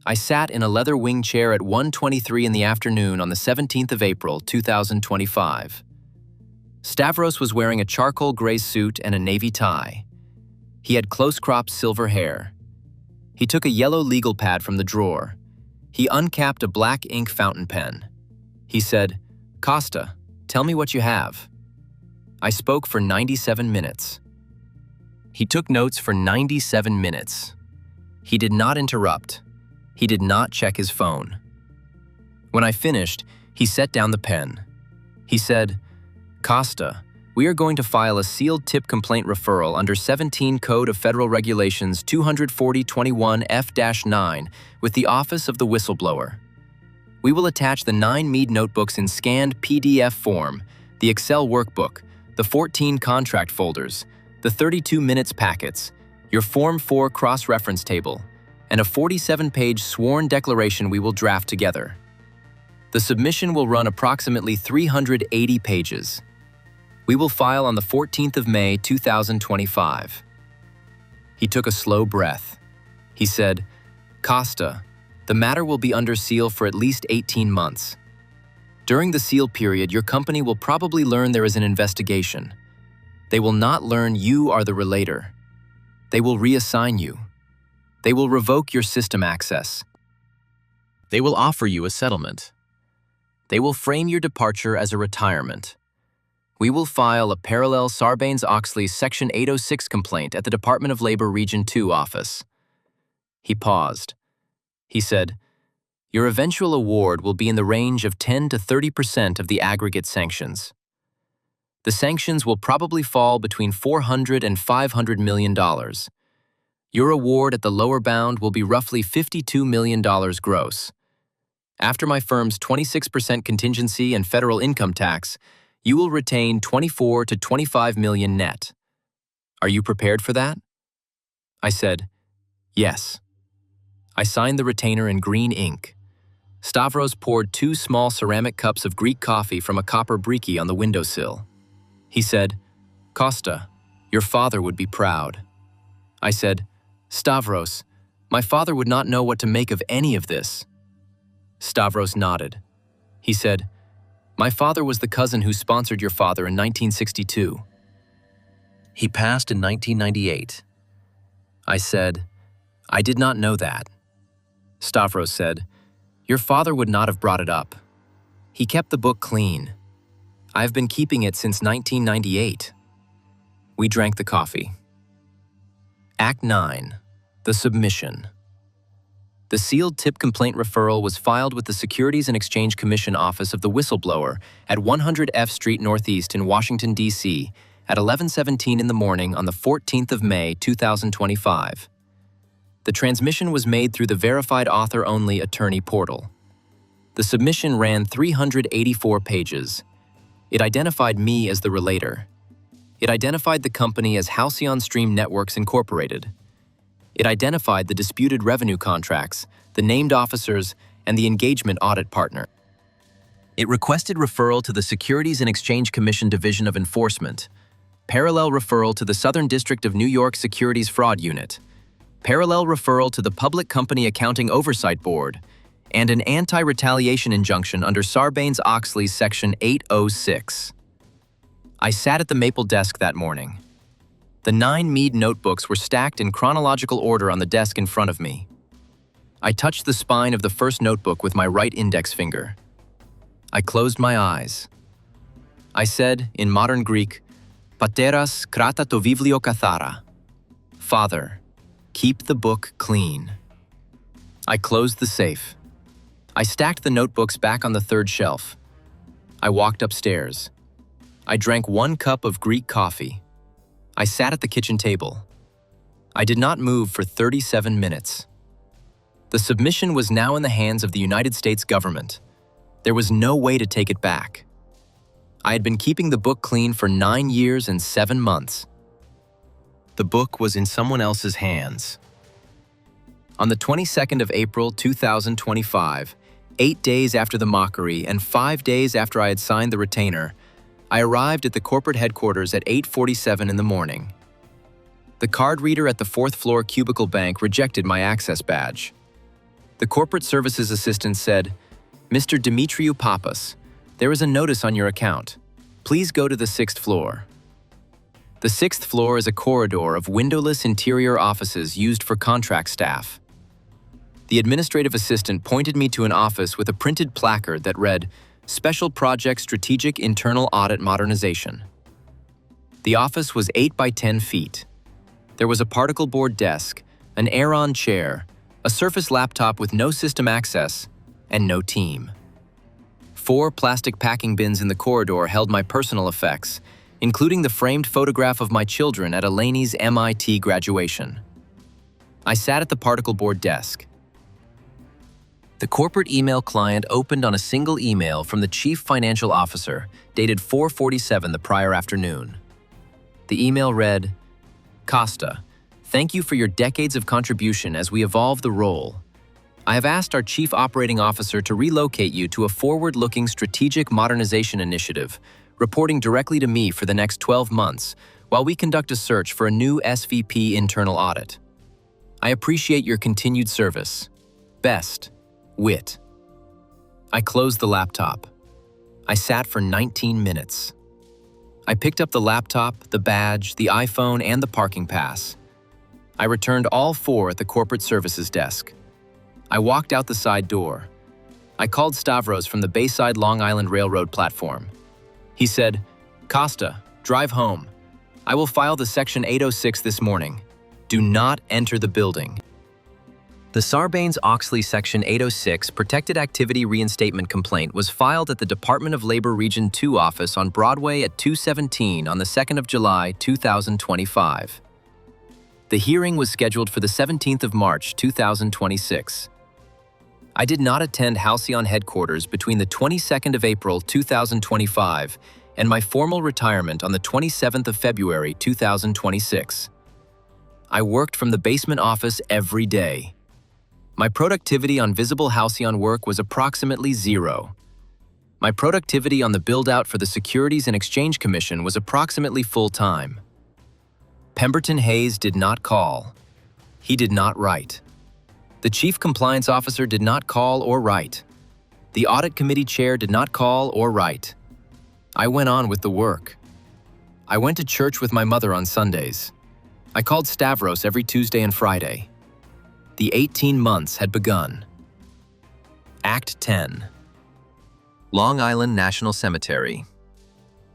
I sat in a leather wing chair at 1:23 in the afternoon on the 17th of April, 2025. Stavros was wearing a charcoal gray suit and a navy tie. He had close-cropped silver hair. He took a yellow legal pad from the drawer. He uncapped a black ink fountain pen. He said, "Costa, tell me what you have." I spoke for 97 minutes. He took notes for 97 minutes. He did not interrupt. He did not check his phone. When I finished, he set down the pen. He said, "Costa, We are going to file a sealed tip complaint referral under 17 Code of Federal Regulations 240-21 F-9 with the Office of the Whistleblower. We will attach the 9 Mead notebooks in scanned PDF form, the Excel workbook, the 14 contract folders, the 32 minutes packets, your Form 4 cross-reference table, and a 47-page sworn declaration we will draft together. The submission will run approximately 380 pages. We will file on the 14th of May, 2025. He took a slow breath. He said, "Costa, the matter will be under seal for at least 18 months. During the seal period, your company will probably learn there is an investigation. They will not learn you are the relator. They will reassign you. They will revoke your system access. They will offer you a settlement. They will frame your departure as a retirement. We will file a parallel Sarbanes-Oxley Section 806 complaint at the Department of Labor Region 2 office." He paused. He said, "Your eventual award will be in the range of 10 to 30% of the aggregate sanctions. The sanctions will probably fall between $400 and $500 million. Your award at the lower bound will be roughly $52 million gross. After my firm's 26% contingency and federal income tax, you will retain $24 to $25 million net. Are you prepared for that?" I said, "Yes." I signed the retainer in green ink. Stavros poured 2 small ceramic cups of Greek coffee from a copper briquet on the windowsill. He said, "Costa, your father would be proud." I said, "Stavros, my father would not know what to make of any of this." Stavros nodded. He said, "My father was the cousin who sponsored your father in 1962. He passed in 1998. I said, "I did not know that." Stavros said, "Your father would not have brought it up. He kept the book clean. I've been keeping it since 1998. We drank the coffee. Act 9. The Submission. The sealed tip complaint referral was filed with the Securities and Exchange Commission Office of the Whistleblower at 100 F Street Northeast in Washington, D.C. at 11:17 in the morning on the 14th of May, 2025. The transmission was made through the verified author-only attorney portal. The submission ran 384 pages. It identified me as the relator. It identified the company as Halcyon Stream Networks Incorporated. It identified the disputed revenue contracts, the named officers, and the engagement audit partner. It requested referral to the Securities and Exchange Commission Division of Enforcement, parallel referral to the Southern District of New York Securities Fraud Unit, parallel referral to the Public Company Accounting Oversight Board, and an anti-retaliation injunction under Sarbanes-Oxley Section 806. I sat at the maple desk that morning. The 9 Mead notebooks were stacked in chronological order on the desk in front of me. I touched the spine of the first notebook with my right index finger. I closed my eyes. I said, in modern Greek, "Pateras krata to viβλio kathara." Father, keep the book clean. I closed the safe. I stacked the notebooks back on the 3rd shelf. I walked upstairs. I drank 1 cup of Greek coffee. I sat at the kitchen table. I did not move for 37 minutes. The submission was now in the hands of the United States government. There was no way to take it back. I had been keeping the book clean for 9 years and 7 months. The book was in someone else's hands. On the 22nd of April, 2025, 8 days after the Mockery and 5 days after I had signed the retainer, I arrived at the corporate headquarters at 8:47 in the morning. The card reader at the 4th floor cubicle bank rejected my access badge. The corporate services assistant said, "Mr. Demetriou Pappas, there is a notice on your account. Please go to the 6th floor." The 6th floor is a corridor of windowless interior offices used for contract staff. The administrative assistant pointed me to an office with a printed placard that read, "Special Project Strategic Internal Audit Modernization." The office was 8 by 10 feet. There was a particle board desk, an Aeron chair, a Surface laptop with no system access, and no team. 4 plastic packing bins in the corridor held my personal effects, including the framed photograph of my children at Eleni's MIT graduation. I sat at the particle board desk. The corporate email client opened on a single email from the chief financial officer, dated 4:47 the prior afternoon. The email read, "Costa, thank you for your decades of contribution as we evolve the role. I have asked our chief operating officer to relocate you to a forward-looking strategic modernization initiative, reporting directly to me for the next 12 months, while we conduct a search for a new SVP internal audit. I appreciate your continued service. Best, Whit." I closed the laptop. I sat for 19 minutes. I picked up the laptop, the badge, the iPhone, and the parking pass. I returned all four at the corporate services desk. I walked out the side door. I called Stavros from the Bayside Long Island Railroad platform. He said, "Costa, drive home. I will file the Section 806 this morning. Do not enter the building." The Sarbanes-Oxley Section 806 Protected Activity Reinstatement Complaint was filed at the Department of Labor Region 2 office on Broadway at 217 on the 2nd of July, 2025. The hearing was scheduled for the 17th of March, 2026. I did not attend Halcyon headquarters between the 22nd of April, 2025 and my formal retirement on the 27th of February, 2026. I worked from the basement office every day. My productivity on visible Halcyon work was approximately 0. My productivity on the build-out for the Securities and Exchange Commission was approximately full-time. Pemberton Hayes did not call. He did not write. The Chief Compliance Officer did not call or write. The Audit Committee Chair did not call or write. I went on with the work. I went to church with my mother on Sundays. I called Stavros every Tuesday and Friday. The 18 months had begun. Act 10. Long Island National Cemetery.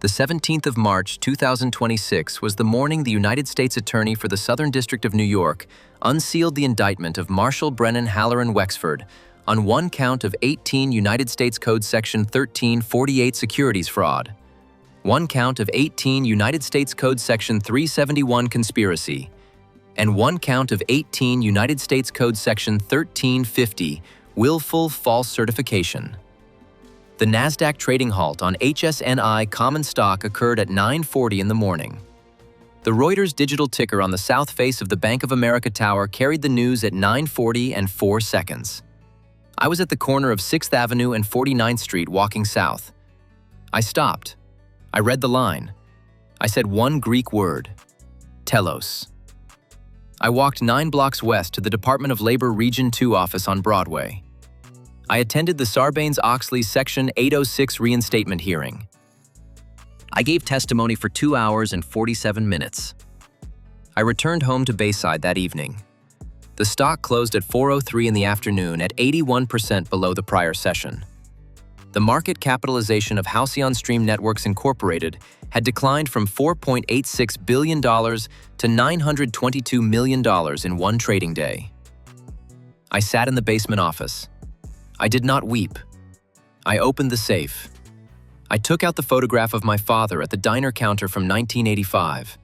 The 17th of March, 2026 was the morning the United States Attorney for the Southern District of New York unsealed the indictment of Marshall Brennan Halloran Wexford on one count of 18 United States Code Section 1348 securities fraud, one count of 18 United States Code Section 371 conspiracy, and one count of 18 United States Code Section 1350 willful false certification. The NASDAQ trading halt on HSNI common stock occurred at 9:40 in the morning. The Reuters digital ticker on the south face of the Bank of America Tower carried the news at 9:40 and 4 seconds. I was at the corner of 6th Avenue and 49th Street walking south. I stopped. I read the line. I said one Greek word, telos. I walked 9 blocks west to the Department of Labor Region 2 office on Broadway. I attended the Sarbanes-Oxley Section 806 reinstatement hearing. I gave testimony for 2 hours and 47 minutes. I returned home to Bayside that evening. The stock closed at 4:03 in the afternoon at 81% below the prior session. The market capitalization of Halcyon Stream Networks Incorporated had declined from $4.86 billion to $922 million in one trading day. I sat in the basement office. I did not weep. I opened the safe. I took out the photograph of my father at the diner counter from 1985.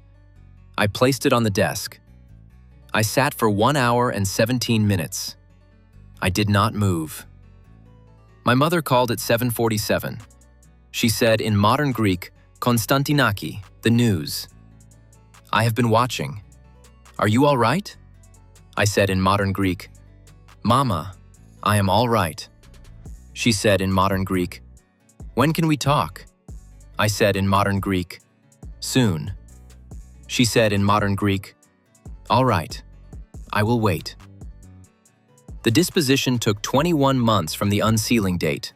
I placed it on the desk. I sat for 1 hour and 17 minutes. I did not move. My mother called at 7:47. She said in modern Greek, "Konstantinaki, the news." "I have been watching. Are you all right?" I said in modern Greek, "Mama, I am all right." She said in modern Greek, "When can we talk?" I said in modern Greek, "Soon." She said in modern Greek, "All right, I will wait." The disposition took 21 months from the unsealing date.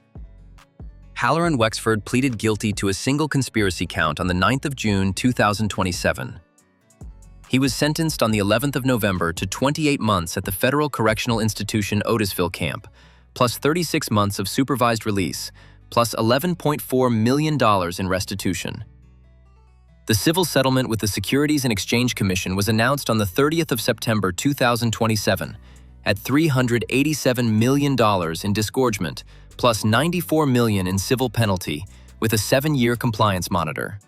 Halloran Wexford pleaded guilty to a single conspiracy count on the 9th of June, 2027. He was sentenced on the 11th of November to 28 months at the Federal Correctional Institution Otisville Camp, plus 36 months of supervised release, plus $11.4 million in restitution. The civil settlement with the Securities and Exchange Commission was announced on the 30th of September 2027 at $387 million in disgorgement, plus $94 million in civil penalty, with a 7-year compliance monitor.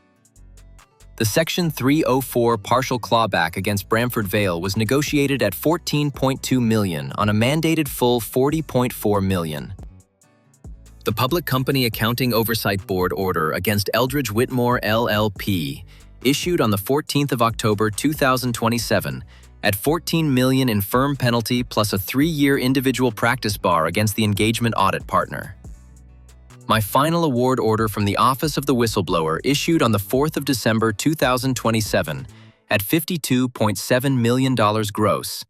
The Section 304 partial clawback against Bramford Vale was negotiated at $14.2 million on a mandated full $40.4 million. The Public Company Accounting Oversight Board order against Eldridge Whitmore LLP, issued on the 14th of October 2027, at $14 million in firm penalty plus a 3-year individual practice bar against the engagement audit partner. My final award order from the Office of the Whistleblower issued on the 4th of December 2027 at $52.7 million gross.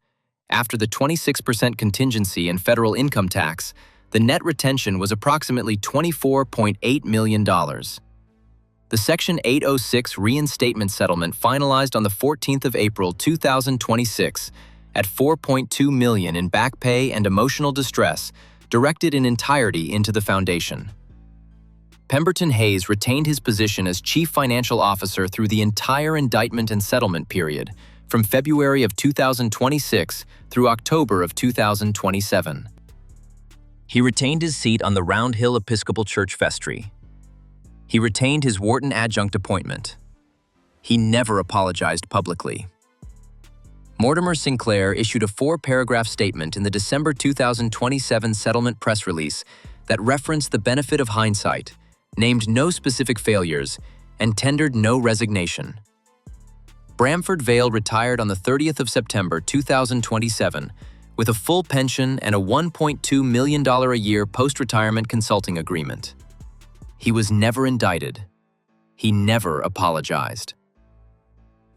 After the 26% contingency in federal income tax, the net retention was approximately $24.8 million. The Section 806 reinstatement settlement finalized on the 14th of April 2026 at $4.2 million in back pay and emotional distress directed in entirety into the foundation. Pemberton Hayes retained his position as Chief Financial Officer through the entire indictment and settlement period, from February of 2026 through October of 2027. He retained his seat on the Round Hill Episcopal Church vestry. He retained his Wharton adjunct appointment. He never apologized publicly. Mortimer Sinclair issued a 4-paragraph statement in the December 2027 settlement press release that referenced the benefit of hindsight, named no specific failures, and tendered no resignation. Bramford Vale retired on the 30th of September 2027 with a full pension and a $1.2 million a year post-retirement consulting agreement. He was never indicted. He never apologized.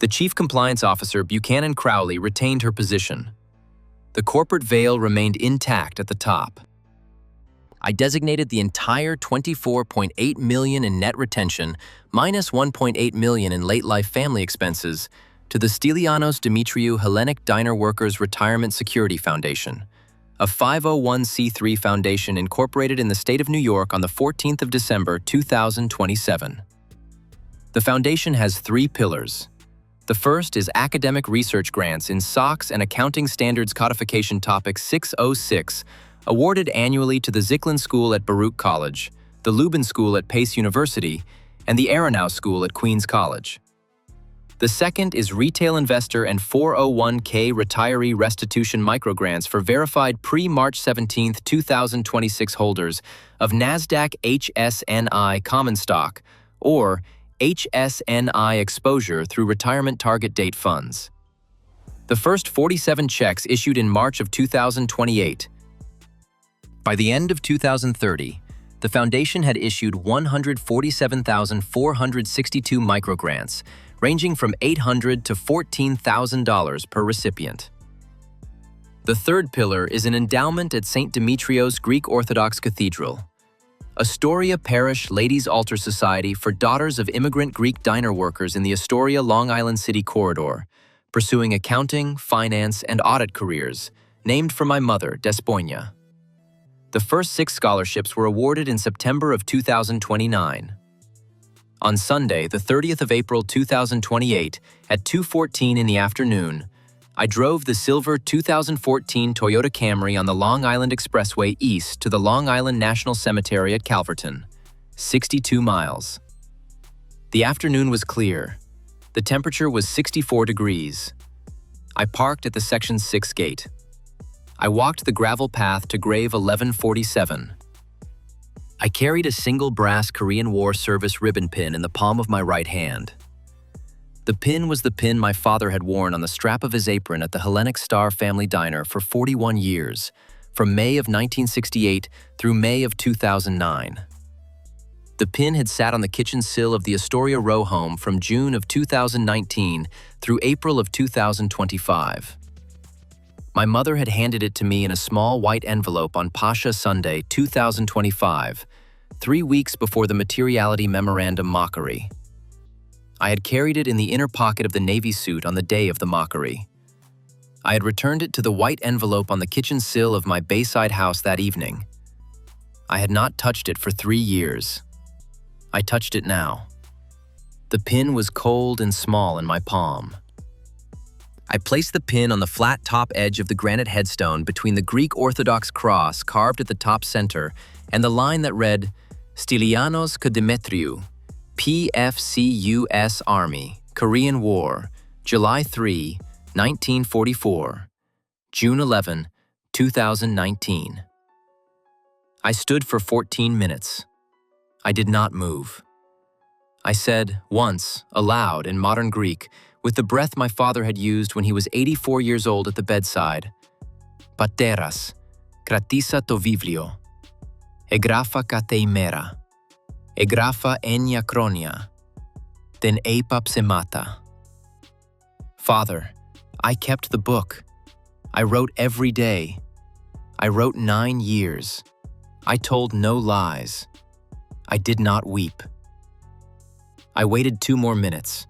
The Chief Compliance Officer, Buchanan Crowley, retained her position. The corporate veil remained intact at the top. I designated the entire $24.8 million in net retention minus $1.8 million in late-life family expenses to the Stylianos Demetriou Hellenic-Diner Workers Retirement Security Foundation, a 501c3 foundation incorporated in the state of New York on the 14th of December 2027. The foundation has 3 pillars. The first is academic research grants in SOX and Accounting Standards Codification Topic 606, awarded annually to the Zicklin School at Baruch College, the Lubin School at Pace University, and the Aronow School at Queens College. The second is retail investor and 401k retiree restitution microgrants for verified pre-March 17, 2026 holders of NASDAQ HSNI common stock or HSNI exposure through retirement target date funds. The first 47 checks issued in March of 2028. By the end of 2030, the foundation had issued 147,462 microgrants, ranging from $800 to $14,000 per recipient. The third pillar is an endowment at St. Demetrios Greek Orthodox Cathedral, Astoria Parish Ladies' Altar Society for daughters of immigrant Greek diner workers in the Astoria Long Island City corridor, pursuing accounting, finance, and audit careers, named for my mother, Despoina. The first 6 scholarships were awarded in September of 2029. On Sunday, the 30th of April 2028, at 2:14 in the afternoon, I drove the silver 2014 Toyota Camry on the Long Island Expressway east to the Long Island National Cemetery at Calverton, 62 miles. The afternoon was clear. The temperature was 64 degrees. I parked at the Section 6 gate. I walked the gravel path to grave 1147. I carried a single brass Korean War service ribbon pin in the palm of my right hand. The pin was the pin my father had worn on the strap of his apron at the Hellenic Star Family Diner for 41 years, from May of 1968 through May of 2009. The pin had sat on the kitchen sill of the Astoria row home from June of 2019 through April of 2025. My mother had handed it to me in a small white envelope on Pascha Sunday, 2025, 3 weeks before the Materiality Memorandum Mockery. I had carried it in the inner pocket of the Navy suit on the day of the Mockery. I had returned it to the white envelope on the kitchen sill of my Bayside house that evening. I had not touched it for 3 years. I touched it now. The pin was cold and small in my palm. I placed the pin on the flat top edge of the granite headstone between the Greek Orthodox cross carved at the top center and the line that read, Stylianos Demetriou, PFCUS Army, Korean War, July 3, 1944, June 11, 2019. I stood for 14 minutes. I did not move. I said once, aloud in modern Greek, with the breath my father had used when he was 84 years old at the bedside, Pateras, kratisa to viβλio, egrapha kateimera, egrapha enia chronia, ten epapsemata. Father, I kept the book. I wrote every day. I wrote 9 years. I told no lies. I did not weep. I waited 2 more minutes.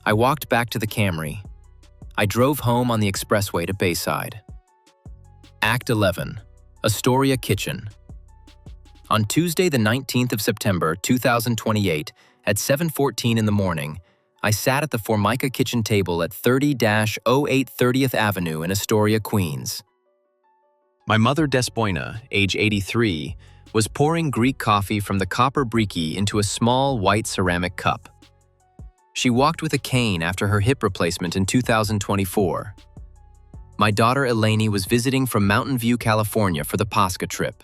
I walked back to the Camry. I drove home on the expressway to Bayside. Act 11, Astoria Kitchen. On Tuesday, the 19th of September, 2028, at 7:14 in the morning, I sat at the Formica kitchen table at 30-08 30th Avenue in Astoria, Queens. My mother, Despoina, age 83, was pouring Greek coffee from the copper briki into a small white ceramic cup. She walked with a cane after her hip replacement in 2024. My daughter Eleni was visiting from Mountain View, California for the Pascha trip.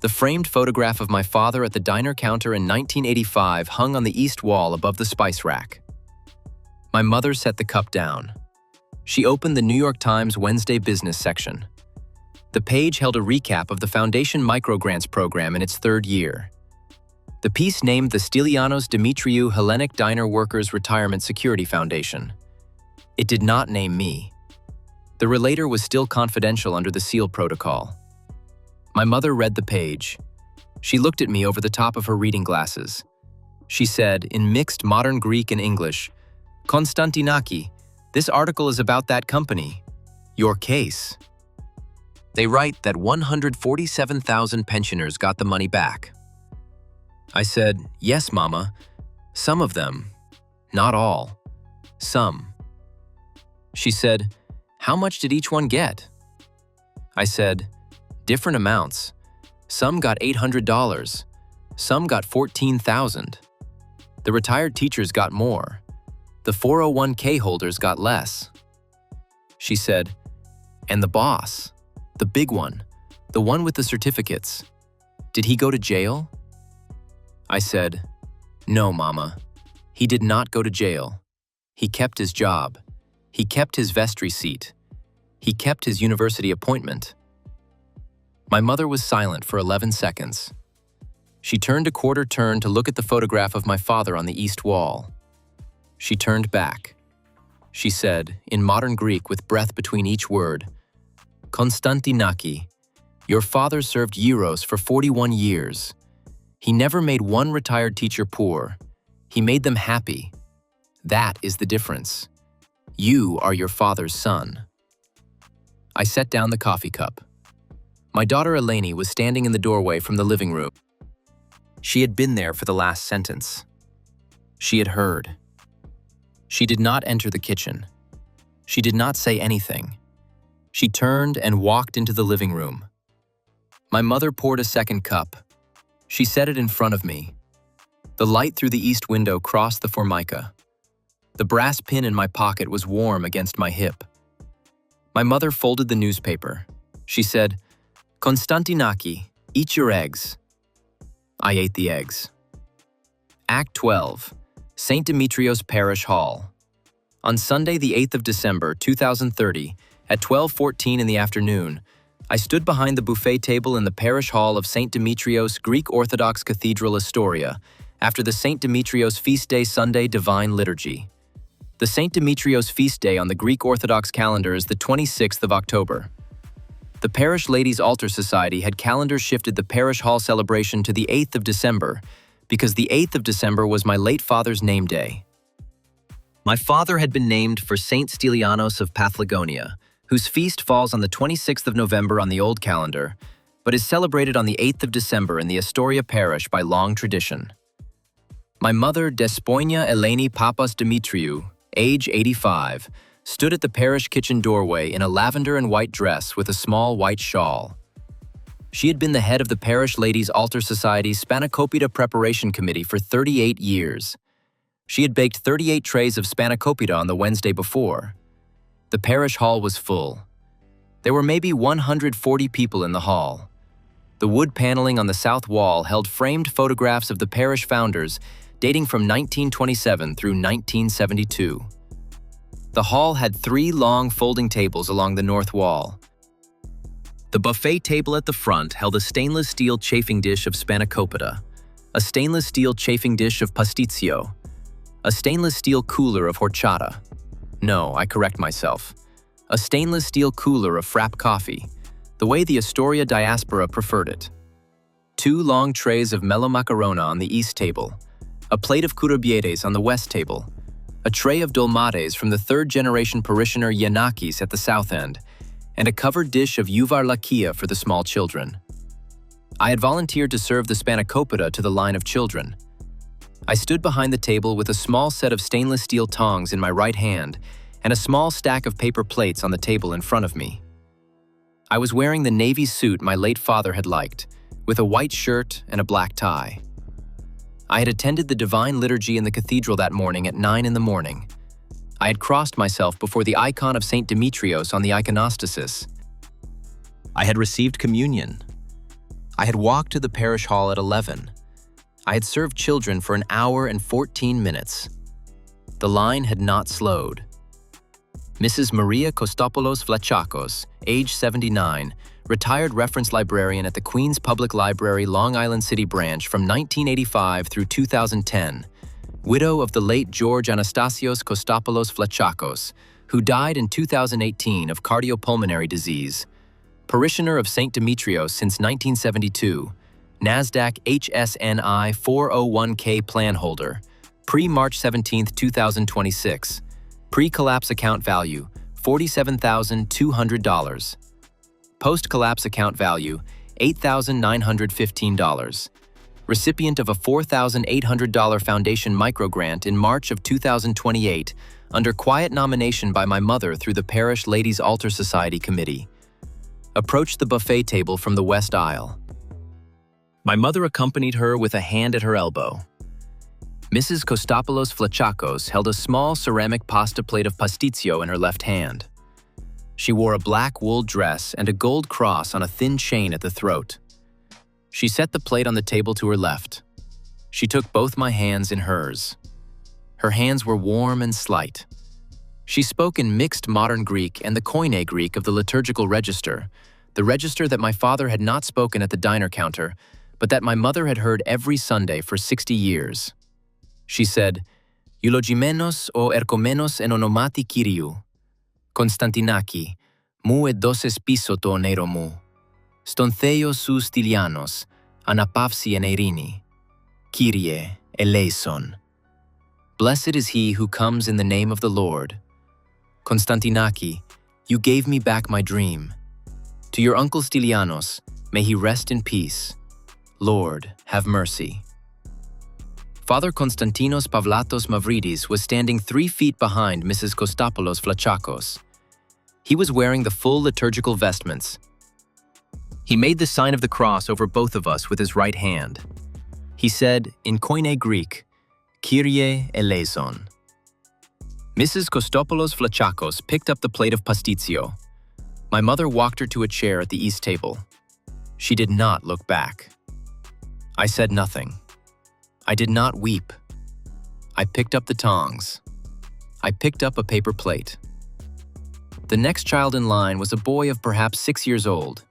The framed photograph of my father at the diner counter in 1985 hung on the east wall above the spice rack. My mother set the cup down. She opened the New York Times Wednesday business section. The page held a recap of the Foundation Microgrants program in its 3rd year. The piece named the Stylianos Demetriou Hellenic-Diner Workers Retirement Security Foundation. It did not name me. The relator was still confidential under the seal protocol. My mother read the page. She looked at me over the top of her reading glasses. She said, in mixed modern Greek and English, Konstantinaki, this article is about that company. Your case. They write that 147,000 pensioners got the money back. I said, yes, Mama. Some of them. Not all. Some. She said, how much did each one get? I said, different amounts. Some got $800. Some got $14,000. The retired teachers got more. The 401k holders got less. She said, and the boss, the big one, the one with the certificates, did he go to jail? I said, no, Mama. He did not go to jail. He kept his job. He kept his vestry seat. He kept his university appointment. My mother was silent for 11 seconds. She turned a quarter turn to look at the photograph of my father on the east wall. She turned back. She said, in modern Greek with breath between each word, Konstantinaki, your father served Euros for 41 years. He never made one retired teacher poor. He made them happy. That is the difference. You are your father's son. I set down the coffee cup. My daughter Eleni was standing in the doorway from the living room. She had been there for the last sentence. She had heard. She did not enter the kitchen. She did not say anything. She turned and walked into the living room. My mother poured a second cup. She set it in front of me. The light through the east window crossed the Formica. The brass pin in my pocket was warm against my hip. My mother folded the newspaper. She said, Konstantinaki, eat your eggs. I ate the eggs. Act 12, St. Demetriou's Parish Hall. On Sunday, the 8th of December, 2030, at 12:14 in the afternoon, I stood behind the buffet table in the Parish Hall of St. Demetriou's Greek Orthodox Cathedral, Astoria, after the St. Demetriou's Feast Day Sunday Divine Liturgy. The St. Demetriou's Feast Day on the Greek Orthodox calendar is the 26th of October. The Parish Ladies' Altar Society had calendar shifted the Parish Hall celebration to the 8th of December because the 8th of December was my late father's name day. My father had been named for Saint Stylianos of Paphlagonia, whose feast falls on the 26th of November on the old calendar, but is celebrated on the 8th of December in the Astoria Parish by long tradition. My mother, Despoina Eleni Papas Demetriou, age 85, stood at the parish kitchen doorway in a lavender and white dress with a small white shawl. She had been the head of the Parish Ladies' Altar Society's Spanakopita Preparation Committee for 38 years. She had baked 38 trays of spanakopita on the Wednesday before. The parish hall was full. There were maybe 140 people in the hall. The wood paneling on the south wall held framed photographs of the parish founders dating from 1927 through 1972. The hall had 3 long folding tables along the north wall. The buffet table at the front held a stainless steel chafing dish of spanakopita, a stainless steel chafing dish of pasticcio, a stainless steel cooler of horchata. No, I correct myself. A stainless steel cooler of frap coffee, the way the Astoria diaspora preferred it. 2 long trays of mello macarona on the east table, a plate of curabieres on the west table, a tray of dolmades from the 3rd-generation parishioner Yanakis at the south end, and a covered dish of uvarlakia for the small children. I had volunteered to serve the spanakopita to the line of children. I stood behind the table with a small set of stainless steel tongs in my right hand and a small stack of paper plates on the table in front of me. I was wearing the navy suit my late father had liked, with a white shirt and a black tie. I had attended the Divine Liturgy in the cathedral that morning at 9 in the morning. I had crossed myself before the icon of St. Demetrios on the iconostasis. I had received communion. I had walked to the parish hall at 11. I had served children for an hour and 14 minutes. The line had not slowed. Mrs. Maria Kostopoulos Flachakos, age 79, retired reference librarian at the Queens Public Library Long Island City branch from 1985 through 2010, widow of the late George Anastasios Kostopoulos Flachakos, who died in 2018 of cardiopulmonary disease, parishioner of St. Demetriou since 1972, NASDAQ HSNI 401k plan holder, pre-March 17, 2026, pre-collapse account value $47,200, post-collapse account value $8,915, recipient of a $4,800 foundation microgrant in March of 2028 under quiet nomination by my mother through the Parish Ladies' Altar Society Committee. Approached the buffet table from the west aisle. My mother accompanied her with a hand at her elbow. Mrs. Kostopoulos Flachakos held a small ceramic pasta plate of pasticcio in her left hand. She wore a black wool dress and a gold cross on a thin chain at the throat. She set the plate on the table to her left. She took both my hands in hers. Her hands were warm and slight. She spoke in mixed modern Greek and the Koine Greek of the liturgical register, the register that my father had not spoken at the diner counter, but that my mother had heard every Sunday for 60 years. She said, Eulogimenos o erkomenos en onomati Kyriou, Konstantinaki, mu edoses piso to nero mu, stontheio su Stylianos, anapavsi en eirini, Kyrie eleison. Blessed is he who comes in the name of the Lord. Konstantinaki, you gave me back my dream. To your uncle Stylianos, may he rest in peace. Lord, have mercy. Father Konstantinos Pavlatos Mavridis was standing 3 feet behind Mrs. Kostopoulos Flachakos. He was wearing the full liturgical vestments. He made the sign of the cross over both of us with his right hand. He said, in Koine Greek, Kyrie eleison. Mrs. Kostopoulos Flachakos picked up the plate of pasticcio. My mother walked her to a chair at the east table. She did not look back. I said nothing. I did not weep. I picked up the tongs. I picked up a paper plate. The next child in line was a boy of perhaps 6 years old.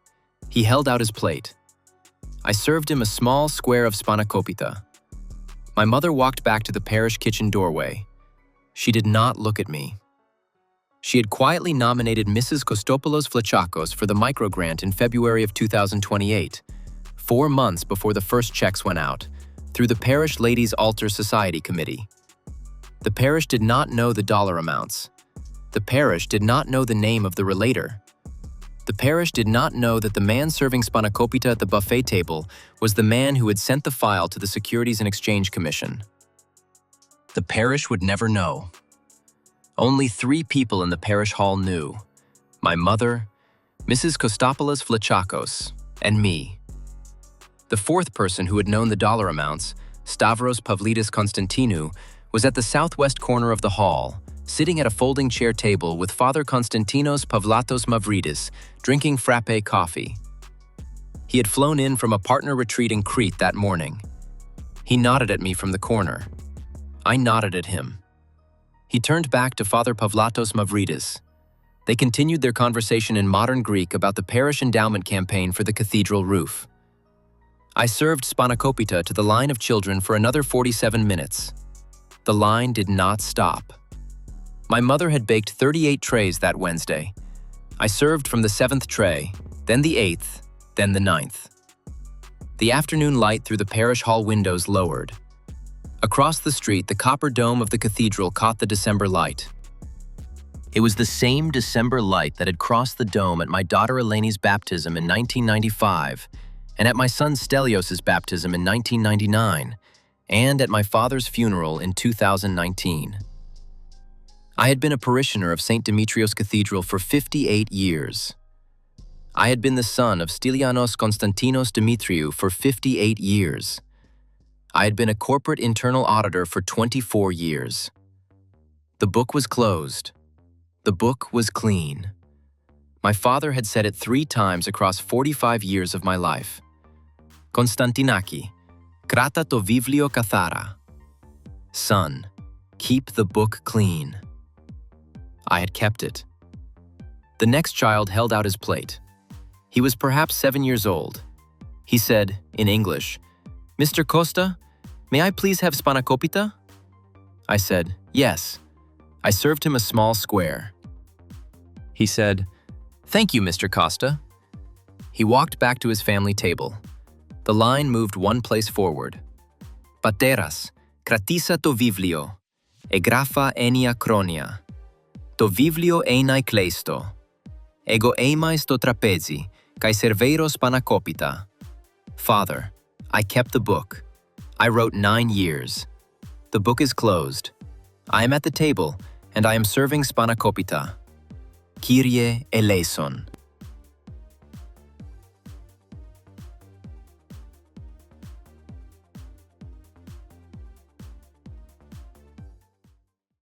He held out his plate. I served him a small square of spanakopita. My mother walked back to the parish kitchen doorway. She did not look at me. She had quietly nominated Mrs. Kostopoulos Flachakos for the microgrant in February of 2028, 4 months before the first checks went out, through the Parish Ladies' Altar Society Committee. The parish did not know the dollar amounts. The parish did not know the name of the relator. The parish did not know that the man serving spanakopita at the buffet table was the man who had sent the file to the Securities and Exchange Commission. The parish would never know. Only 3 people in the parish hall knew: my mother, Mrs. Kostopoulos Flachakos, and me. The 4th person who had known the dollar amounts, Stavros Pavlidis Konstantinou, was at the southwest corner of the hall, sitting at a folding chair table with Father Konstantinos Pavlatos Mavridis, drinking frappe coffee. He had flown in from a partner retreat in Crete that morning. He nodded at me from the corner. I nodded at him. He turned back to Father Pavlatos Mavridis. They continued their conversation in modern Greek about the parish endowment campaign for the cathedral roof. I served spanakopita to the line of children for another 47 minutes. The line did not stop. My mother had baked 38 trays that Wednesday. I served from the 7th tray, then the 8th, then the 9th. The afternoon light through the parish hall windows lowered. Across the street, the copper dome of the cathedral caught the December light. It was the same December light that had crossed the dome at my daughter Eleni's baptism in 1995, and at my son Stylianos' baptism in 1999, and at my father's funeral in 2019. I had been a parishioner of St. Demetriou's Cathedral for 58 years. I had been the son of Stylianos Konstantinos Demetriou for 58 years. I had been a corporate internal auditor for 24 years. The book was closed. The book was clean. My father had said it 3 times across 45 years of my life. Konstantinaki, krata to viβλio kathara. Son, keep the book clean. I had kept it. The next child held out his plate. He was perhaps 7 years old. He said, in English, "Mr. Costa, may I please have spanakopita?" I said, "Yes." I served him a small square. He said, "Thank you, Mr. Costa." He walked back to his family table. The line moved one place forward. Pateras, kratisa to viβλio, egrapha enia chronia. To viβλio einai kleisto. Ego eimais to trapezi, kai serveiro spanakopita. Father, I kept the book. I wrote 9 years. The book is closed. I am at the table, and I am serving spanakopita. Kyrie eleison.